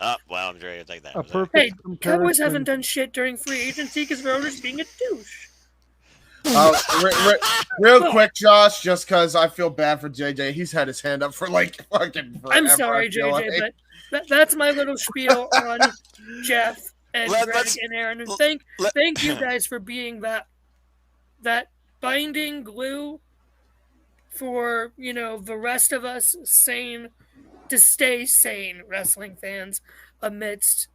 Well, I'm sure you'll take that. Hey, Cowboys haven't done shit during free agency because their owner's being a douche. Real quick, Josh, just because I feel bad for JJ. He's had his hand up for like fucking forever. I'm sorry, JJ, but that's my little spiel on Jeff and Greg and Aaron. And thank you guys for being that binding glue for, the rest of us to stay sane wrestling fans amidst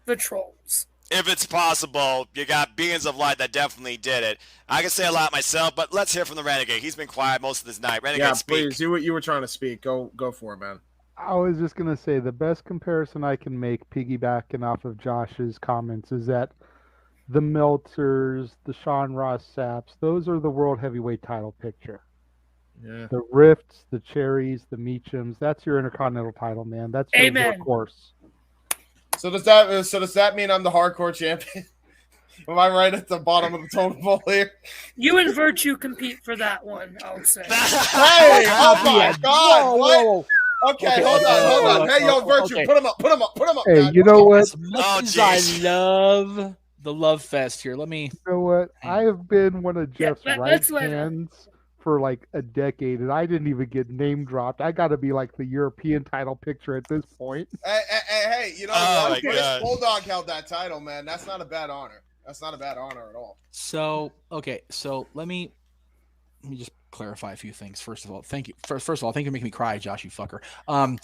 the trolls. If it's possible, you got beings of light that definitely did it. I can say a lot myself, but let's hear from the Renegade. He's been quiet most of this night. Renegade, speak. Please, you were trying to speak. Go for it, man. I was just going to say the best comparison I can make, piggybacking off of Josh's comments, is that the Meltzers, the Sean Ross Sapps, those are the world heavyweight title picture. Yeah. The Rifts, the Cherries, the Meachams, that's your Intercontinental title, man. That's your workhorse. So does that mean I'm the hardcore champion? Am I right at the bottom of the totem pole here? You and Virtue compete for that one, I would say. Hey, oh my God! What? Okay, hold on. Hey, yo, Virtue, okay. put him up. Hey, you know what? As much as I love the love fest here, let me. You know what? I have been one of Jeff's right let hands for like a decade, and I didn't even get name dropped. I got to be like the European title picture at this point. Hey, Bulldog held that title, man. That's not a bad honor. That's not a bad honor at all. So let me just clarify a few things. First of all, thank you. First of all, thank you for making me cry, Josh, you fucker. Don't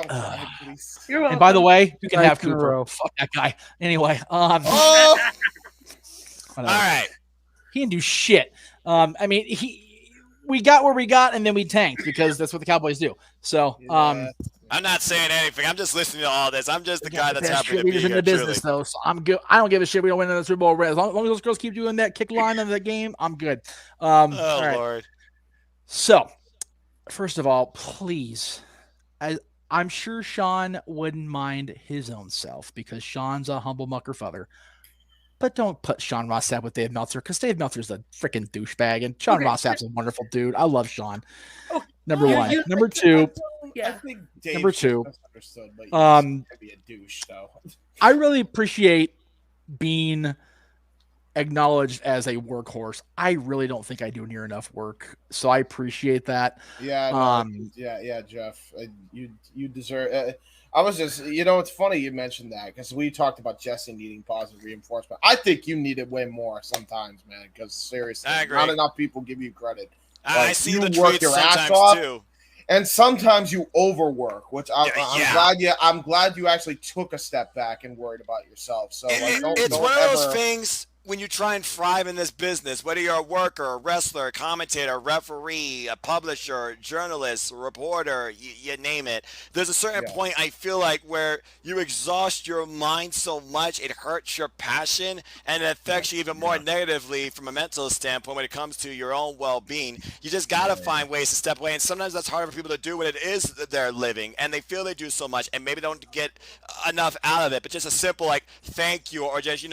cry, please. And by the way, you can have Cooper. Fuck that guy. Anyway, all right. He didn't do shit. I mean, we got where we got, and then we tanked because that's what the Cowboys do. So, I'm not saying anything. I'm just listening to all this. I'm just the guy that's happy to be here. In the business, though, so I'm good. I don't give a shit. We don't win the Super Bowl. As long as those girls keep doing that kick line of the game, I'm good. Lord. So, first of all, please, I'm sure Sean wouldn't mind his own self because Sean's a humble mucker father. But don't put Sean Ross Sapp with Dave Meltzer because Dave Meltzer's a freaking douchebag, and Sean Ross Sapp's a wonderful dude. I love Sean. Number one. Number two. I think Dave number two. Understood, but you be a douche, though. I really appreciate being acknowledged as a workhorse. I really don't think I do near enough work, so I appreciate that. Yeah, Jeff, you deserve. I was just, it's funny you mentioned that because we talked about Jesse needing positive reinforcement. I think you need it way more sometimes, man. Because seriously, not enough people give you credit. I see the tweets sometimes too. And sometimes you overwork, which I'm glad you actually took a step back and worried about yourself. So it's one of those things when you try and thrive in this business, whether you're a worker, a wrestler, a commentator, a referee, a publisher, a journalist, a reporter, you name it, there's a certain point I feel like where you exhaust your mind so much it hurts your passion and it affects you even more negatively from a mental standpoint when it comes to your own well-being. You just got to find ways to step away, and sometimes that's harder for people to do when it is their living and they feel they do so much and maybe don't get enough out of it, but just a simple like thank you or just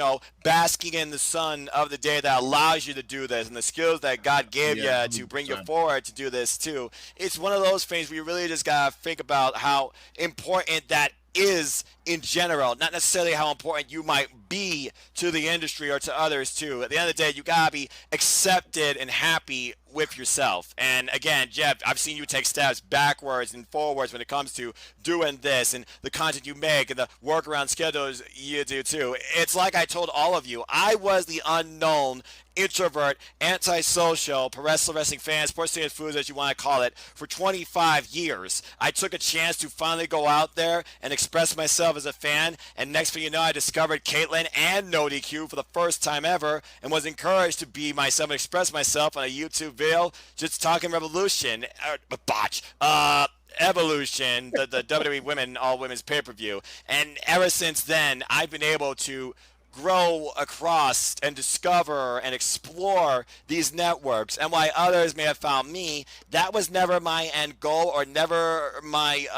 basking in the the sun of the day that allows you to do this, and the skills that God gave Yeah, you to bring you 100%. forward to do this too. It's one of those things where you really just gotta think about how important that is in general, not necessarily how important you might be to the industry or to others too. At the end of the day, you gotta be accepted and happy with yourself. And again, Jeff, I've seen you take steps backwards and forwards when it comes to doing this and the content you make and the workaround schedules you do too. It's like I told all of you, I was the unknown introvert, antisocial, professional wrestling fan, sports fan foods as you want to call it, for 25 years. I took a chance to finally go out there and express myself as a fan, and next thing you know, I discovered Caitlyn and NoDQ for the first time ever, and was encouraged to be myself and express myself on a YouTube video, just talking Revolution, Evolution, the WWE Women All Women's pay-per-view. And ever since then, I've been able to grow across and discover and explore these networks. And while others may have found me, that was never my end goal or never my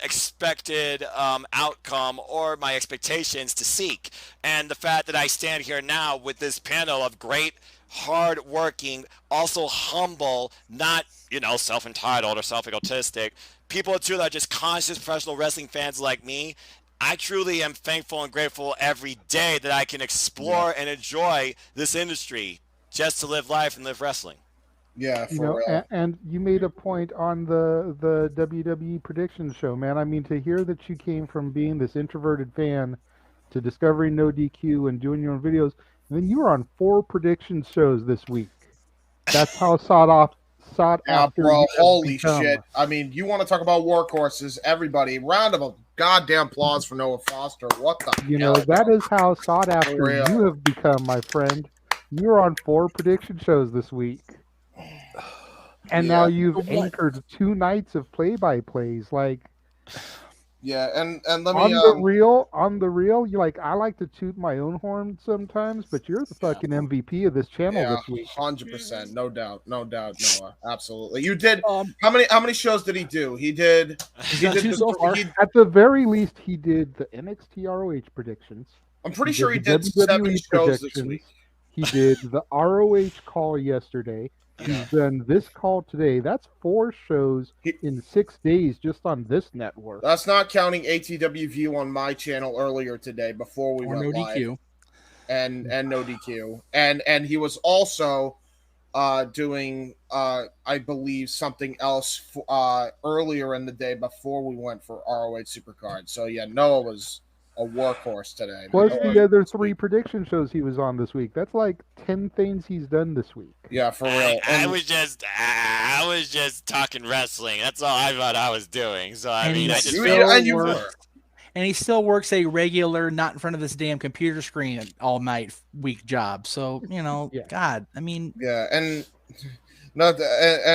expected outcome or my expectations to seek. And the fact that I stand here now with this panel of great, hard-working, also humble, not, self-entitled or self-egotistic people too that are just conscious professional wrestling fans like me, I truly am thankful and grateful every day that I can explore and enjoy this industry just to live life and live wrestling. Yeah, for real. And you made a point on the WWE prediction show, man. I mean, to hear that you came from being this introverted fan to discovering NoDQ and doing your own videos, and then you were on 4 prediction shows this week. That's how sought after. Bro, holy shit. I mean, you want to talk about workhorses, everybody. Round of a goddamn applause for Noah Foster. What the hell? That is how sought after you have become, my friend. You're on 4 prediction shows this week. And now you've anchored 2 nights of play-by-plays. Like, yeah, and let me on the real, you I like to toot my own horn sometimes, but you're the fucking MVP of this channel this week. 100%, no doubt, Noah, absolutely. You did how many shows did he do? He did 2 so far. At the very least, he did the NXT ROH predictions. I'm pretty sure he did 7 shows this week. He did the ROH call yesterday. He's done this call today. That's 4 shows in 6 days just on this network. That's not counting ATW View on my channel earlier today before we went live. And NoDQ. And he was also doing I believe something else earlier in the day before we went for ROH Supercard. So yeah, Noah was a workhorse today. Plus the other 3 prediction shows he was on this week. That's like 10 things he's done this week. Yeah, for real. I was just talking wrestling. That's all I thought I was doing. So I mean, I just and he still works a regular, not in front of this damn computer screen all night week job. So God, I mean, yeah, and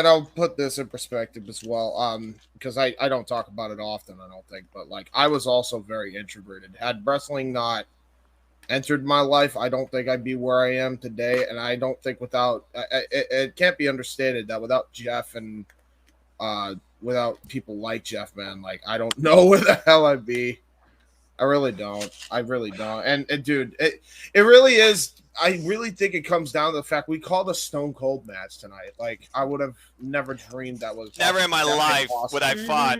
I'll put this in perspective as well, because I don't talk about it often, I don't think, but I was also very introverted. Had wrestling not entered my life, I don't think I'd be where I am today, and I don't think it can't be understated that without Jeff and without people like Jeff, man, I don't know where the hell I'd be. I really don't. And dude, it really is. I really think it comes down to the fact we called a Stone Cold match tonight. I would have never dreamed that was never in my life would I thought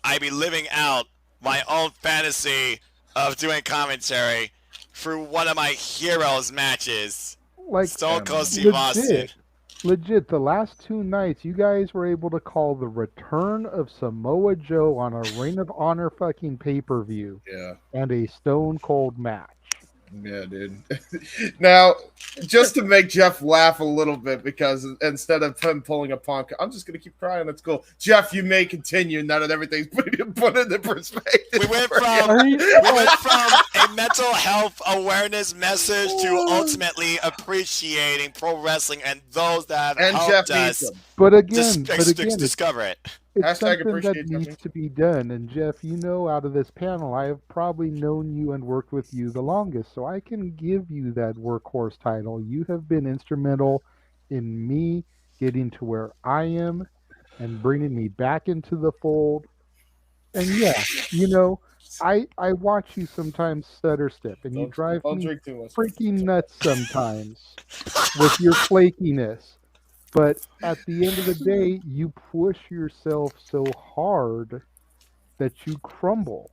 I'd be living out my own fantasy of doing commentary through one of my heroes matches. Stone Cold Steve Austin. Legit, the last 2 nights, you guys were able to call the return of Samoa Joe on a Ring of Honor fucking pay-per-view. Yeah. And a Stone Cold match. Yeah, dude. Now, just to make Jeff laugh a little bit, because instead of him pulling a punk, I'm just going to keep crying. That's cool. Jeff, you may continue now that everything's put into perspective. We went from a mental health awareness message to ultimately appreciating pro wrestling and those that have helped us discover it. It's something that needs to be done. And Jeff, out of this panel, I have probably known you and worked with you the longest, so I can give you that workhorse title. You have been instrumental in me getting to where I am and bringing me back into the fold. And yeah, I watch you sometimes stutter step, and you drive don't me drink too much. freaking nuts sometimes with your flakiness. But at the end of the day, you push yourself so hard that you crumble.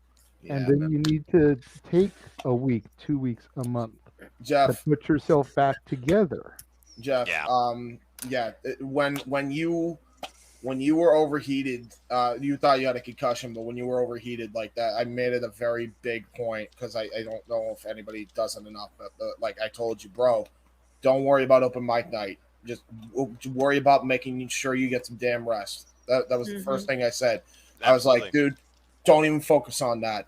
And then you need to take a week, 2 weeks, a month to Jeff. put yourself back together. Jeff, when you were overheated, you thought you had a concussion, but when you were overheated like that, I made it a very big point because I don't know if anybody does it enough, but like I told you, bro, don't worry about open mic night. Just worry about making sure you get some damn rest. That was the first thing I said. Absolutely. I was like, dude, don't even focus on that.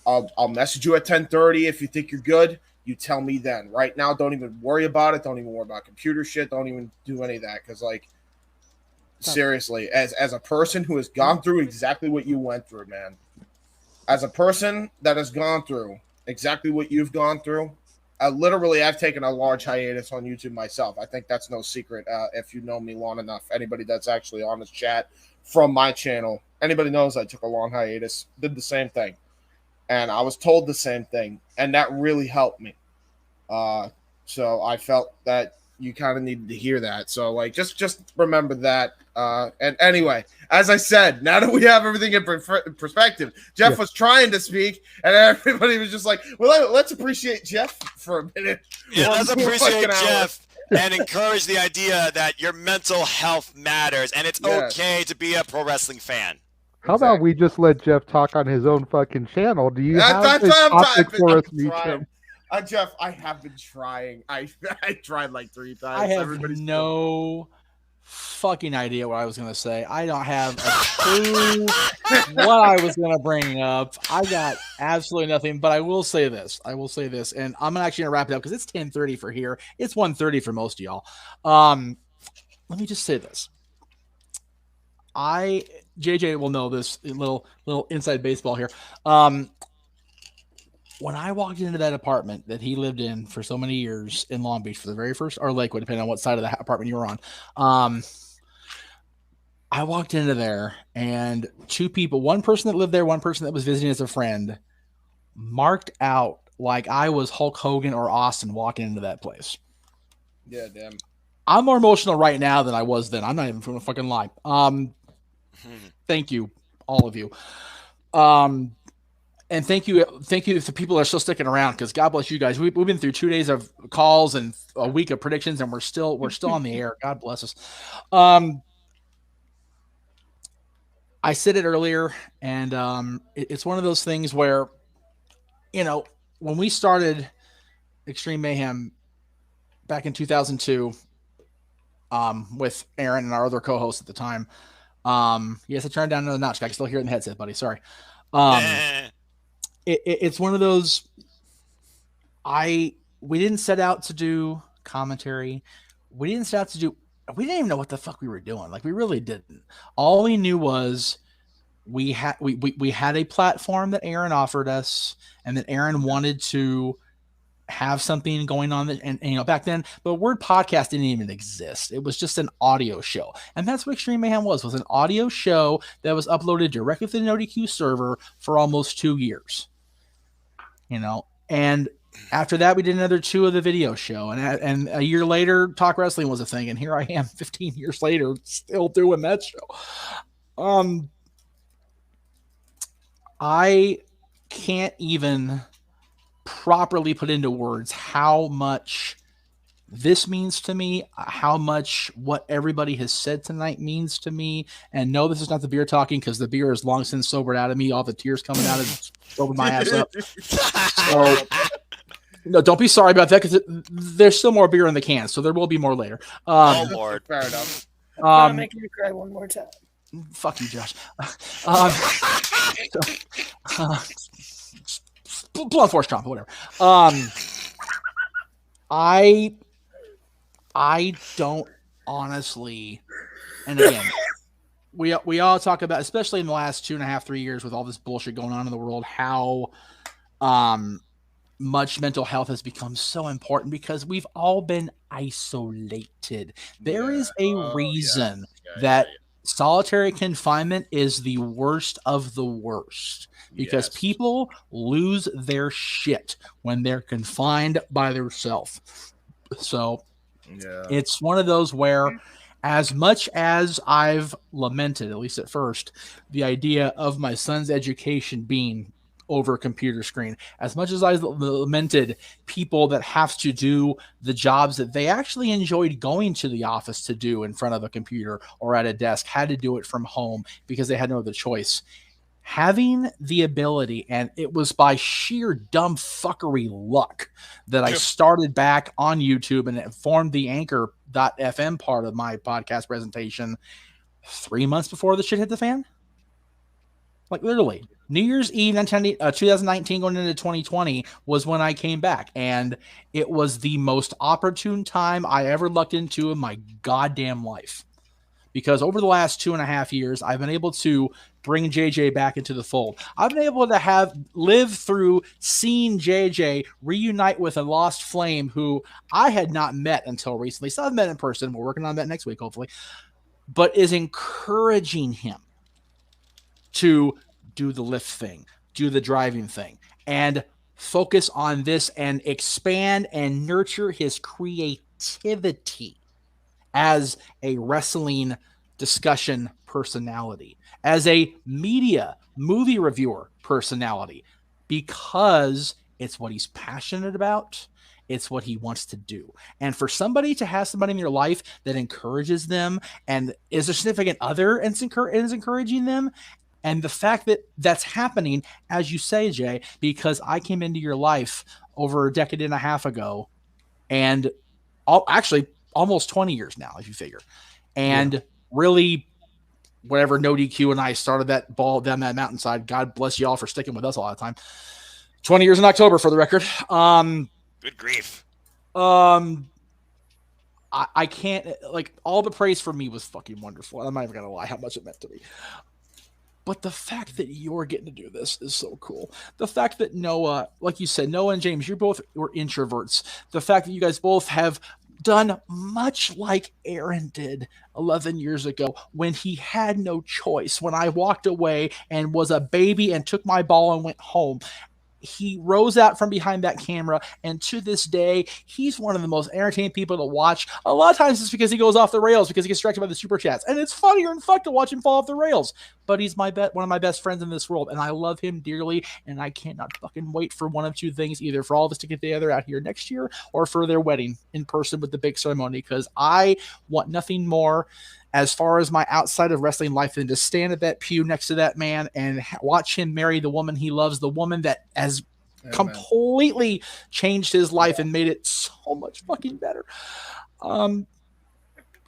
I'll message you at 10:30 if you think you're good. You tell me then. Right now, don't even worry about it. Don't even worry about computer shit. Don't even do any of that. Because, like, seriously, as a person who has gone through exactly what you went through, man, as a person that has gone through exactly what you've gone through, I've taken a large hiatus on YouTube myself. I think that's no secret. If you know me long enough, anybody that's actually on this chat from my channel, anybody knows I took a long hiatus, did the same thing. And I was told the same thing, and that really helped me. So I felt that you kind of needed to hear that. So, like, just remember that. And anyway, as I said, now that we have everything in perspective, Jeff was trying to speak, and everybody was just like, well, let's appreciate Jeff for a minute. Yeah, let's appreciate Jeff and encourage the idea that your mental health matters, and it's okay to be a pro wrestling fan. How about we just let Jeff talk on his own fucking channel? Do you have a topic for us, Meacham? Jeff, I have been trying. I tried like 3 times. I have no fucking idea what I was going to say. I don't have a clue what I was going to bring up. I got absolutely nothing, but I will say this. And I'm actually going to wrap it up because it's 10:30 for here. It's 1:30 for most of y'all. Let me just say this. JJ will know this little inside baseball here. When I walked into that apartment that he lived in for so many years in Long Beach for the very first, or Lakewood, depending on what side of the apartment you were on, I walked into there and 2 people, one person that lived there, one person that was visiting as a friend, marked out like I was Hulk Hogan or Austin walking into that place. Yeah, damn. I'm more emotional right now than I was then. I'm not even from a fucking lie. Thank you, all of you. And thank you if the people are still sticking around, because God bless you guys. We've been through 2 days of calls and a week of predictions, and we're still on the air. God bless us. I said it earlier, and it's one of those things where, you know, when we started Extreme Mayhem back in 2002, with Aaron and our other co-host at the time. Yes, I turned down another notch. I can still hear it in the headset, buddy. Sorry. It's one of those. We didn't set out to do commentary. We didn't even know what the fuck we were doing. Like, we really didn't. All we knew was we had a platform that Aaron offered us, and that Aaron wanted to have something going on, and you know, back then the word podcast didn't even exist. It was just an audio show, and that's what Extreme Mayhem was an audio show that was uploaded directly to the NoDQ server for almost 2 years, you know. And after that, we did another 2 of the video show, and a year later, Talk Wrestling was a thing, and here I am 15 years later still doing that show. I can't even properly put into words how much this means to me, how much what everybody has said tonight means to me. And no, this is not the beer talking, because the beer is long since sobered out of me. All the tears coming out of sobered my ass up. So no, don't be sorry about that, because there's still more beer in the can, so there will be more later. Oh Lord, fair enough. I'm gonna make you cry one more time. Fuck you, Josh. Blunt force trauma, whatever. I don't honestly, and again, we all talk about, especially in the last 2.5, 3 years with all this bullshit going on in the world, how much mental health has become so important, because we've all been isolated. There is a reason that solitary confinement is the worst of the worst because people lose their shit when they're confined by themselves. So it's one of those where, as much as I've lamented, at least at first, the idea of my son's education being over a computer screen, as much as I lamented people that have to do the jobs that they actually enjoyed going to the office to do in front of a computer or at a desk, had to do it from home because they had no other choice. Having the ability, and it was by sheer dumb fuckery luck that I started back on YouTube and it formed the Anchor.fm part of my podcast presentation 3 months before the shit hit the fan. Like literally, New Year's Eve 2019 going into 2020 was when I came back, and it was the most opportune time I ever lucked into in my goddamn life. Because over the last 2.5 years, I've been able to bring JJ back into the fold. I've been able to live through seeing JJ reunite with a lost flame who I had not met until recently. So I've met in person. We're working on that next week, hopefully. But is encouraging him to do the lift thing, do the driving thing, and focus on this and expand and nurture his creativity as a wrestling discussion personality, as a media movie reviewer personality, because it's what he's passionate about. It's what he wants to do. And for somebody to have somebody in your life that encourages them and is a significant other and is encouraging them, and the fact that that's happening, as you say, Jay, because I came into your life over a decade and a half ago, and actually almost 20 years now, if you figure. And really, whatever NoDQ and I started that ball down that mountainside, God bless you all for sticking with us a lot of time. 20 years in October, for the record. Good grief. I can't, like, all the praise for me was fucking wonderful. I'm not even going to lie how much it meant to me. But the fact that you're getting to do this is so cool. The fact that Noah, like you said, Noah and James, you both were introverts. The fact that you guys both have done much like Aaron did 11 years ago when he had no choice. When I walked away and was a baby and took my ball and went home, he rose out from behind that camera, and to this day, he's one of the most entertaining people to watch. A lot of times it's because he goes off the rails because he gets distracted by the super chats, and it's funnier and fun to watch him fall off the rails. But he's one of my best friends in this world, and I love him dearly, and I cannot fucking wait for one of two things, either for all of us to get together out here next year or for their wedding in person with the big ceremony, because I want nothing more as far as my outside of wrestling life than to stand at that pew next to that man and watch him marry the woman he loves, the woman that has completely changed his life and made it so much fucking better.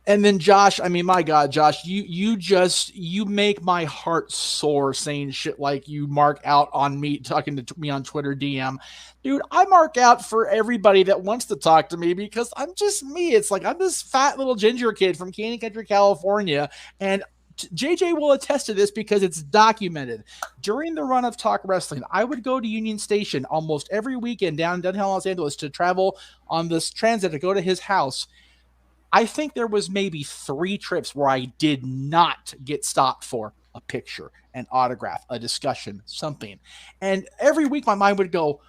And then Josh, I mean, my God, Josh, you make my heart sore saying shit like you mark out on me, talking to me on Twitter DM. Dude, I mark out for everybody that wants to talk to me because I'm just me. It's like I'm this fat little ginger kid from Canyon Country, California, and JJ will attest to this because it's documented. During the run of Talk Wrestling, I would go to Union Station almost every weekend downtown Los Angeles to travel on this transit to go to his house. I think there was maybe 3 trips where I did not get stopped for a picture, an autograph, a discussion, something. And every week my mind would go,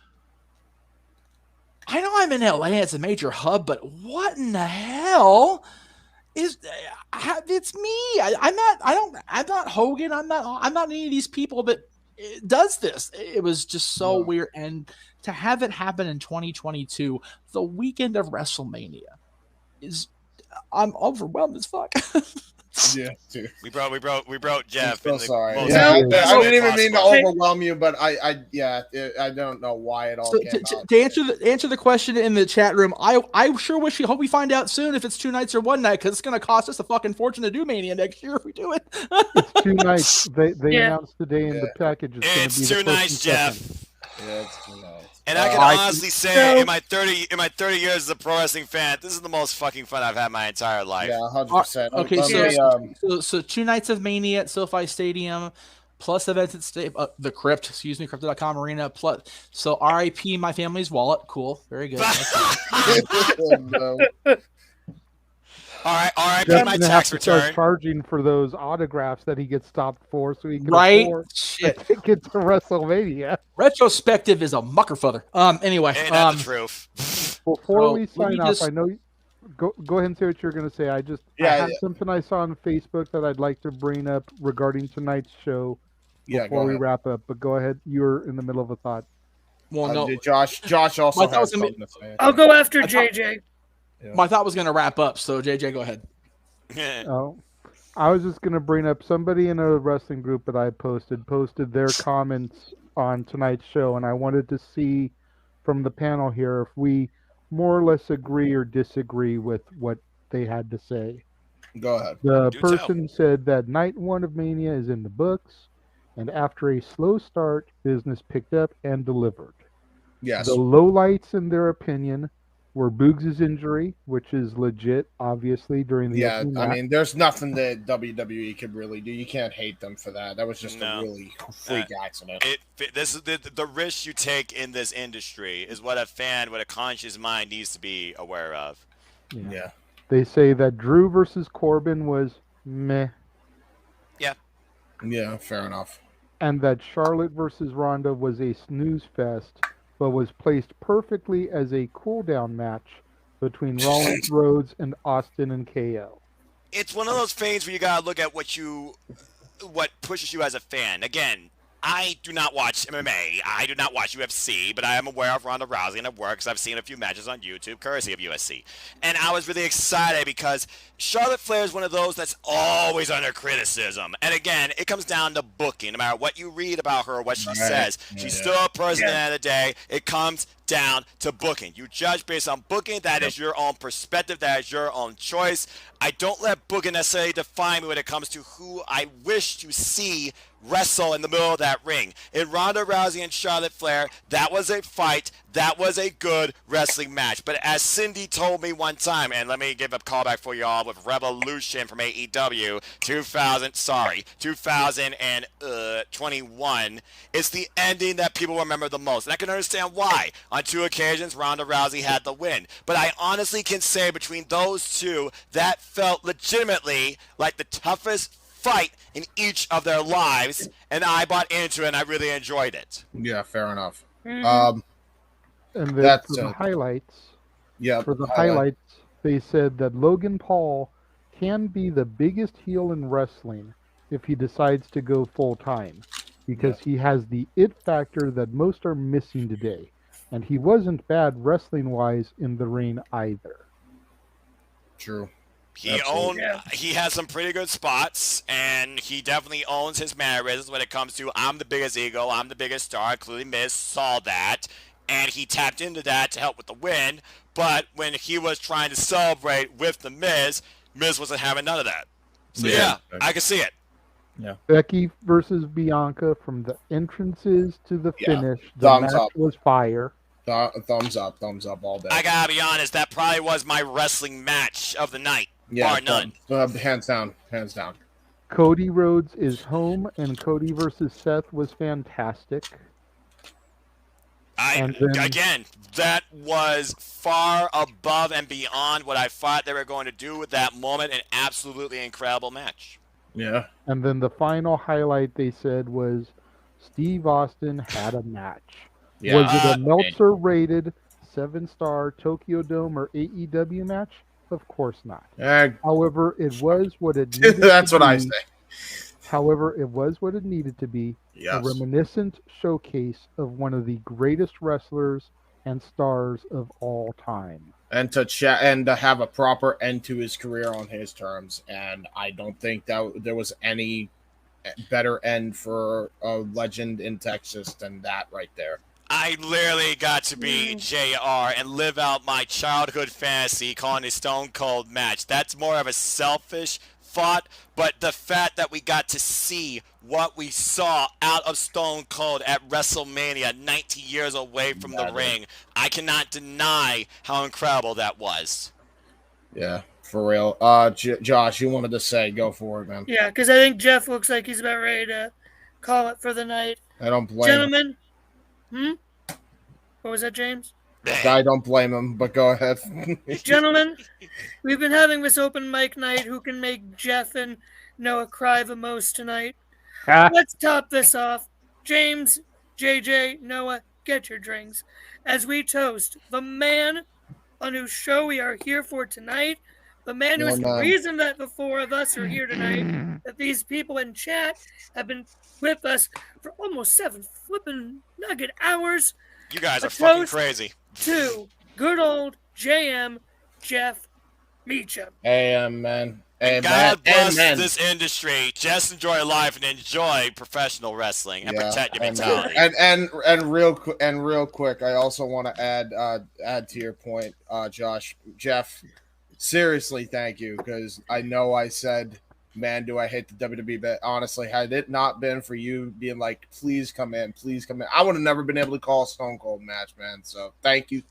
I know I'm in LA, it's a major hub, but what in the hell is it's me? I'm not Hogan. I'm not any of these people that does this. It was just so weird. And to have it happen in 2022, the weekend of WrestleMania, I'm overwhelmed as fuck. Yeah, dude. We brought Jeff. I'm so sorry. I didn't even mean to overwhelm you, but I don't know why it all came out. To answer the question in the chat room, I sure hope we find out soon if it's 2 nights or 1 night, because it's going to cost us a fucking fortune to do Mania next year if we do it. It's 2 nights. They announced today in the package. It's 2 nights, Jeff. Yeah, it's 2 nights. And I can honestly say, in my 30 years as a pro wrestling fan, this is the most fucking fun I've had my entire life. Yeah, 100%. Okay, so 2 nights of Mania at SoFi Stadium, plus events at the Crypt, Crypto.com Arena, plus so RIP my family's wallet. Cool, very good. RIP Jeff's my gonna have tax to start return. charging for those autographs that he gets stopped for, so he can Right? afford Shit. a ticket to WrestleMania. Retrospective is a muckerfuther. Anyway, Ain't that the truth? Before we let me sign off, just- I know. Go ahead and say what you're going to say. I have something I saw on Facebook that I'd like to bring up regarding tonight's show before we wrap up. But go ahead. You're in the middle of a thought. Well, no. Josh also has something to say. I'll go after JJ. My thought was going to wrap up, so JJ, go ahead. Oh, I was just going to bring up somebody in a wrestling group that I posted their comments on tonight's show, and I wanted to see from the panel here if we more or less agree or disagree with what they had to say. Go ahead. The person said that night one of Mania is in the books, and after a slow start, business picked up and delivered. Yes. The lowlights, in their opinion, were Boogs' injury, which is legit, obviously, during the opening match. I mean, there's nothing that WWE could really do. You can't hate them for that. That was just a really freak accident. This is the risk you take in this industry is what a fan with a conscious mind needs to be aware of. Yeah. They say that Drew versus Corbin was meh. Yeah. Yeah, fair enough. And that Charlotte versus Ronda was a snooze fest, but was placed perfectly as a cool-down match between Rollins, Rhodes, and Austin and KO. It's one of those things where you gotta look at what pushes you as a fan. Again, I do not watch MMA. I do not watch UFC, but I am aware of Ronda Rousey and her work because I've seen a few matches on YouTube, courtesy of USC. And I was really excited because Charlotte Flair is one of those that's always under criticism. And again, it comes down to booking. No matter what you read about her or what she says, she's still a person at the end of the day. It comes down to booking. You judge based on booking. That is your own perspective. That is your own choice. I don't let booking necessarily define me when it comes to who I wish to see wrestle in the middle of that ring. In Ronda Rousey and Charlotte Flair, that was a fight. That was a good wrestling match. But as Cindy told me one time, and let me give a callback for y'all with Revolution from AEW 2021, it's the ending that people remember the most. And I can understand why. On 2 occasions, Ronda Rousey had the win. But I honestly can say between those two, that felt legitimately like the toughest fight in each of their lives, and I bought into it, and I really enjoyed it. Yeah, fair enough. And then That's for the highlights, for the highlights, they said that Logan Paul can be the biggest heel in wrestling if he decides to go full time, because he has the it factor that most are missing today, and he wasn't bad wrestling wise in the ring either. True. He has some pretty good spots, and he definitely owns his mannerisms when it comes to I'm the biggest ego, I'm the biggest star. Clearly Miz saw that, and he tapped into that to help with the win. But when he was trying to celebrate with the Miz wasn't having none of that. So yeah I can see it. Yeah. Becky versus Bianca, from the entrances to the finish, the Thumbs match up. was fire. Thumbs up all day. I gotta be honest, that probably was my wrestling match of the night. Yeah, bar none. Hands down. Cody Rhodes is home, and Cody versus Seth was fantastic. Again, that was far above and beyond what I thought they were going to do with that moment. An absolutely incredible match. Yeah. And then the final highlight they said was Steve Austin had a match. Yeah. Was it a Meltzer rated 7-star Tokyo Dome or AEW match? Of course not. However, it was what it needed That's to what be. I say. However, it was what it needed to be. Yes. A reminiscent showcase of one of the greatest wrestlers and stars of all time. And to have a proper end to his career on his terms. And I don't think that there was any better end for a legend in Texas than that right there. I literally got to be JR and live out my childhood fantasy calling a Stone Cold match. That's more of a selfish thought, but the fact that we got to see what we saw out of Stone Cold at WrestleMania 90 years away from the ring, I cannot deny how incredible that was. Yeah, for real. Josh, you wanted to say, go for it, man. Yeah, because I think Jeff looks like he's about ready to call it for the night. I don't blame Gentlemen, what was that, James? I don't blame him, but go ahead. Gentlemen, we've been having this open mic night. Who can make Jeff and Noah cry the most tonight? Let's top this off. James, JJ, Noah, get your drinks as we toast the man on whose show we are here for tonight, the man who is the reason that the four of us are here tonight, that these people in chat have been with us for almost 7 flipping nugget hours. You guys are fucking crazy. To good old JM Jeff Meacham. Amen. God bless this industry. Just enjoy life and enjoy professional wrestling and protect your mentality. And real quick, I also want to add to your point, Josh, Jeff. Seriously, thank you, because I know I said, man, do I hate the WWE, but honestly, had it not been for you being like, please come in, I would have never been able to call a Stone Cold match, man. So thank you,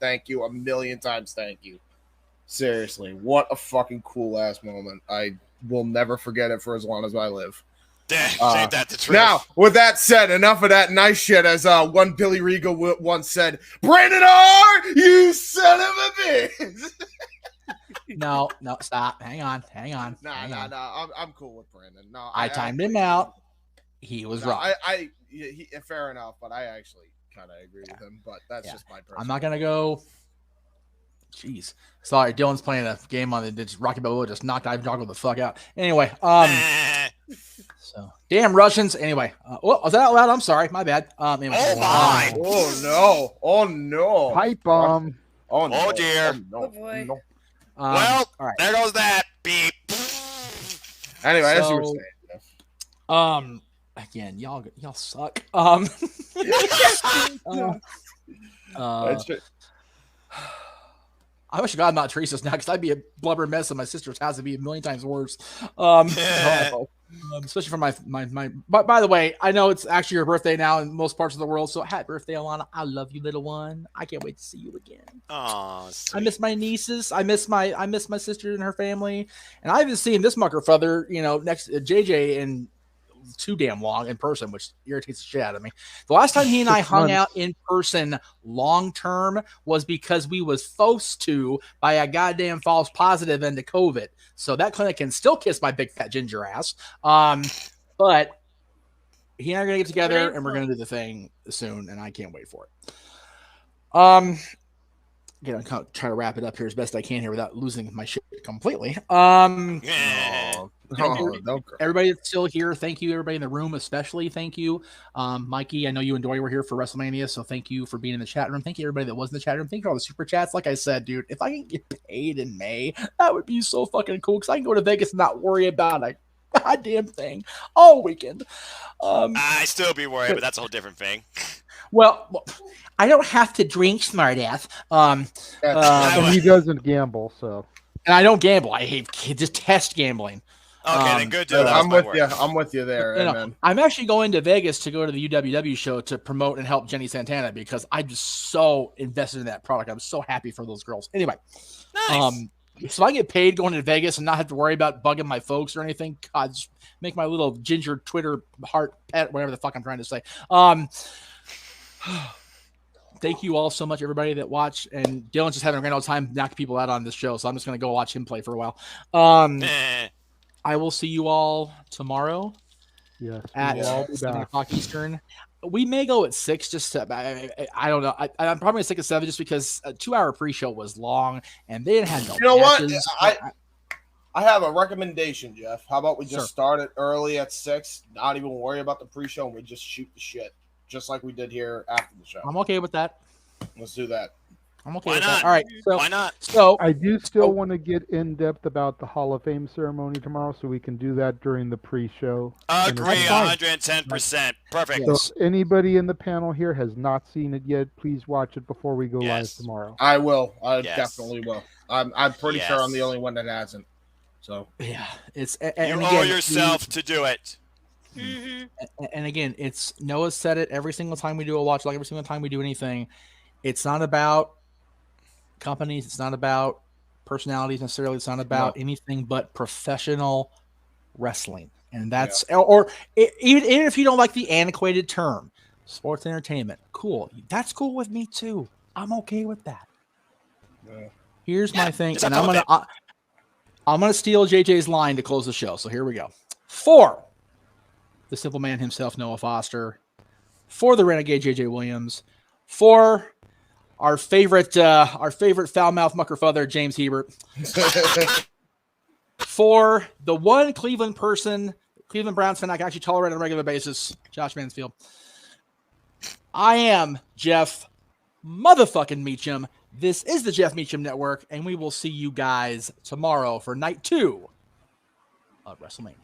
a million times, thank you. Seriously, what a fucking cool ass moment. I will never forget it for as long as I live. Ain't that the truth? Now, with that said, enough of that nice shit. As one Billy Regal once said, Brandon R., you son of a bitch. No, stop. Hang on. No. I'm cool with Brandon. No, I timed him out. He was wrong. Fair enough, but I actually kind of agree with him. But that's just my personal. I'm not gonna go. Jeez, sorry. Dylan's playing a game on the Rocky Balboa. Just knocked Ivan Drago the fuck out. Anyway, so damn Russians. Anyway, was that out loud? I'm sorry, my bad. Anyway, oh no, pipe bomb. Oh dear. Oh boy. No. Well, all right. There goes that beep. Anyway, as you were saying, again, y'all suck. I wish to God I'm not Teresa's now, because I'd be a blubber mess, and my sister's house would be a million times worse. Especially for my. But by the way, I know it's actually your birthday now in most parts of the world. So happy birthday, Alana! I love you, little one. I can't wait to see you again. Oh, I miss my nieces. I miss my sister and her family. And I haven't seen this mucker feather, next to JJ in too damn long in person, which irritates the shit out of me. The last time he and I hung out in person long term was because we was forced to by a goddamn false positive into COVID. So that clinic can still kiss my big fat ginger ass. But he and I are gonna get together and we're gonna do the thing soon, and I can't wait for it. Gonna try to wrap it up here as best I can here without losing my shit completely. Everybody that's still here, thank you. Everybody in the room, especially, thank you. Mikey, I know you and Dory were here for WrestleMania, so thank you for being in the chat room. Thank you, everybody that was in the chat room. Thank you for all the super chats. Like I said, dude, if I can get paid in May, that would be so fucking cool, because I can go to Vegas and not worry about a goddamn thing all weekend. I still be worried, but that's a whole different thing. Well, I don't have to drink, smartass. He doesn't gamble, so. And I don't gamble. I hate just test gambling. Okay, then good deal. I'm with you. I'm with you there. No, I'm actually going to Vegas to go to the UWW show to promote and help Jenny Santana, because I'm just so invested in that product. I'm so happy for those girls. Anyway, nice. So I get paid going to Vegas and not have to worry about bugging my folks or anything. God, just make my little ginger Twitter heart pet, whatever the fuck I'm trying to say. Thank you all so much, everybody that watched. And Dylan's just having a grand old time knocking people out on this show, so I'm just going to go watch him play for a while. I will see you all tomorrow at 7 o'clock Eastern. We may go at 6, just to, I don't know. I'm probably going to stick at 7 just because a 2-hour pre-show was long, and they didn't have no You know matches. what? I have a recommendation, Jeff. How about we just start it early at 6, not even worry about the pre-show, and we just shoot the shit, just like we did here after the show. I'm okay with that. Let's do that. I'm okay with that. All right. So, why not? So I do still want to get in depth about the Hall of Fame ceremony tomorrow, so we can do that during the pre-show. Agree, 110%. Perfect. So if anybody in the panel here has not seen it yet, please watch it before we go live tomorrow. I will. I definitely will. I'm pretty sure I'm the only one that hasn't. So yeah, it's you owe yourself to do it. And again, it's Noah said it every single time we do a watch, like every single time we do anything. It's not about companies. It's not about personalities necessarily. It's not about anything but professional wrestling. And that's, or even if you don't like the antiquated term, sports entertainment, cool. That's cool with me too. I'm okay with that. Yeah. Here's my thing, and I'm gonna steal JJ's line to close the show. So here we go. For the simple man himself, Noah Foster. For the renegade JJ Williams. For our favorite foul mouth mucker father James Hebert. For the one Cleveland Browns fan I can actually tolerate on a regular basis, Josh Mansfield. I am Jeff motherfucking Meacham. This is the Jeff Meacham Network, and we will see you guys tomorrow for night 2 of WrestleMania.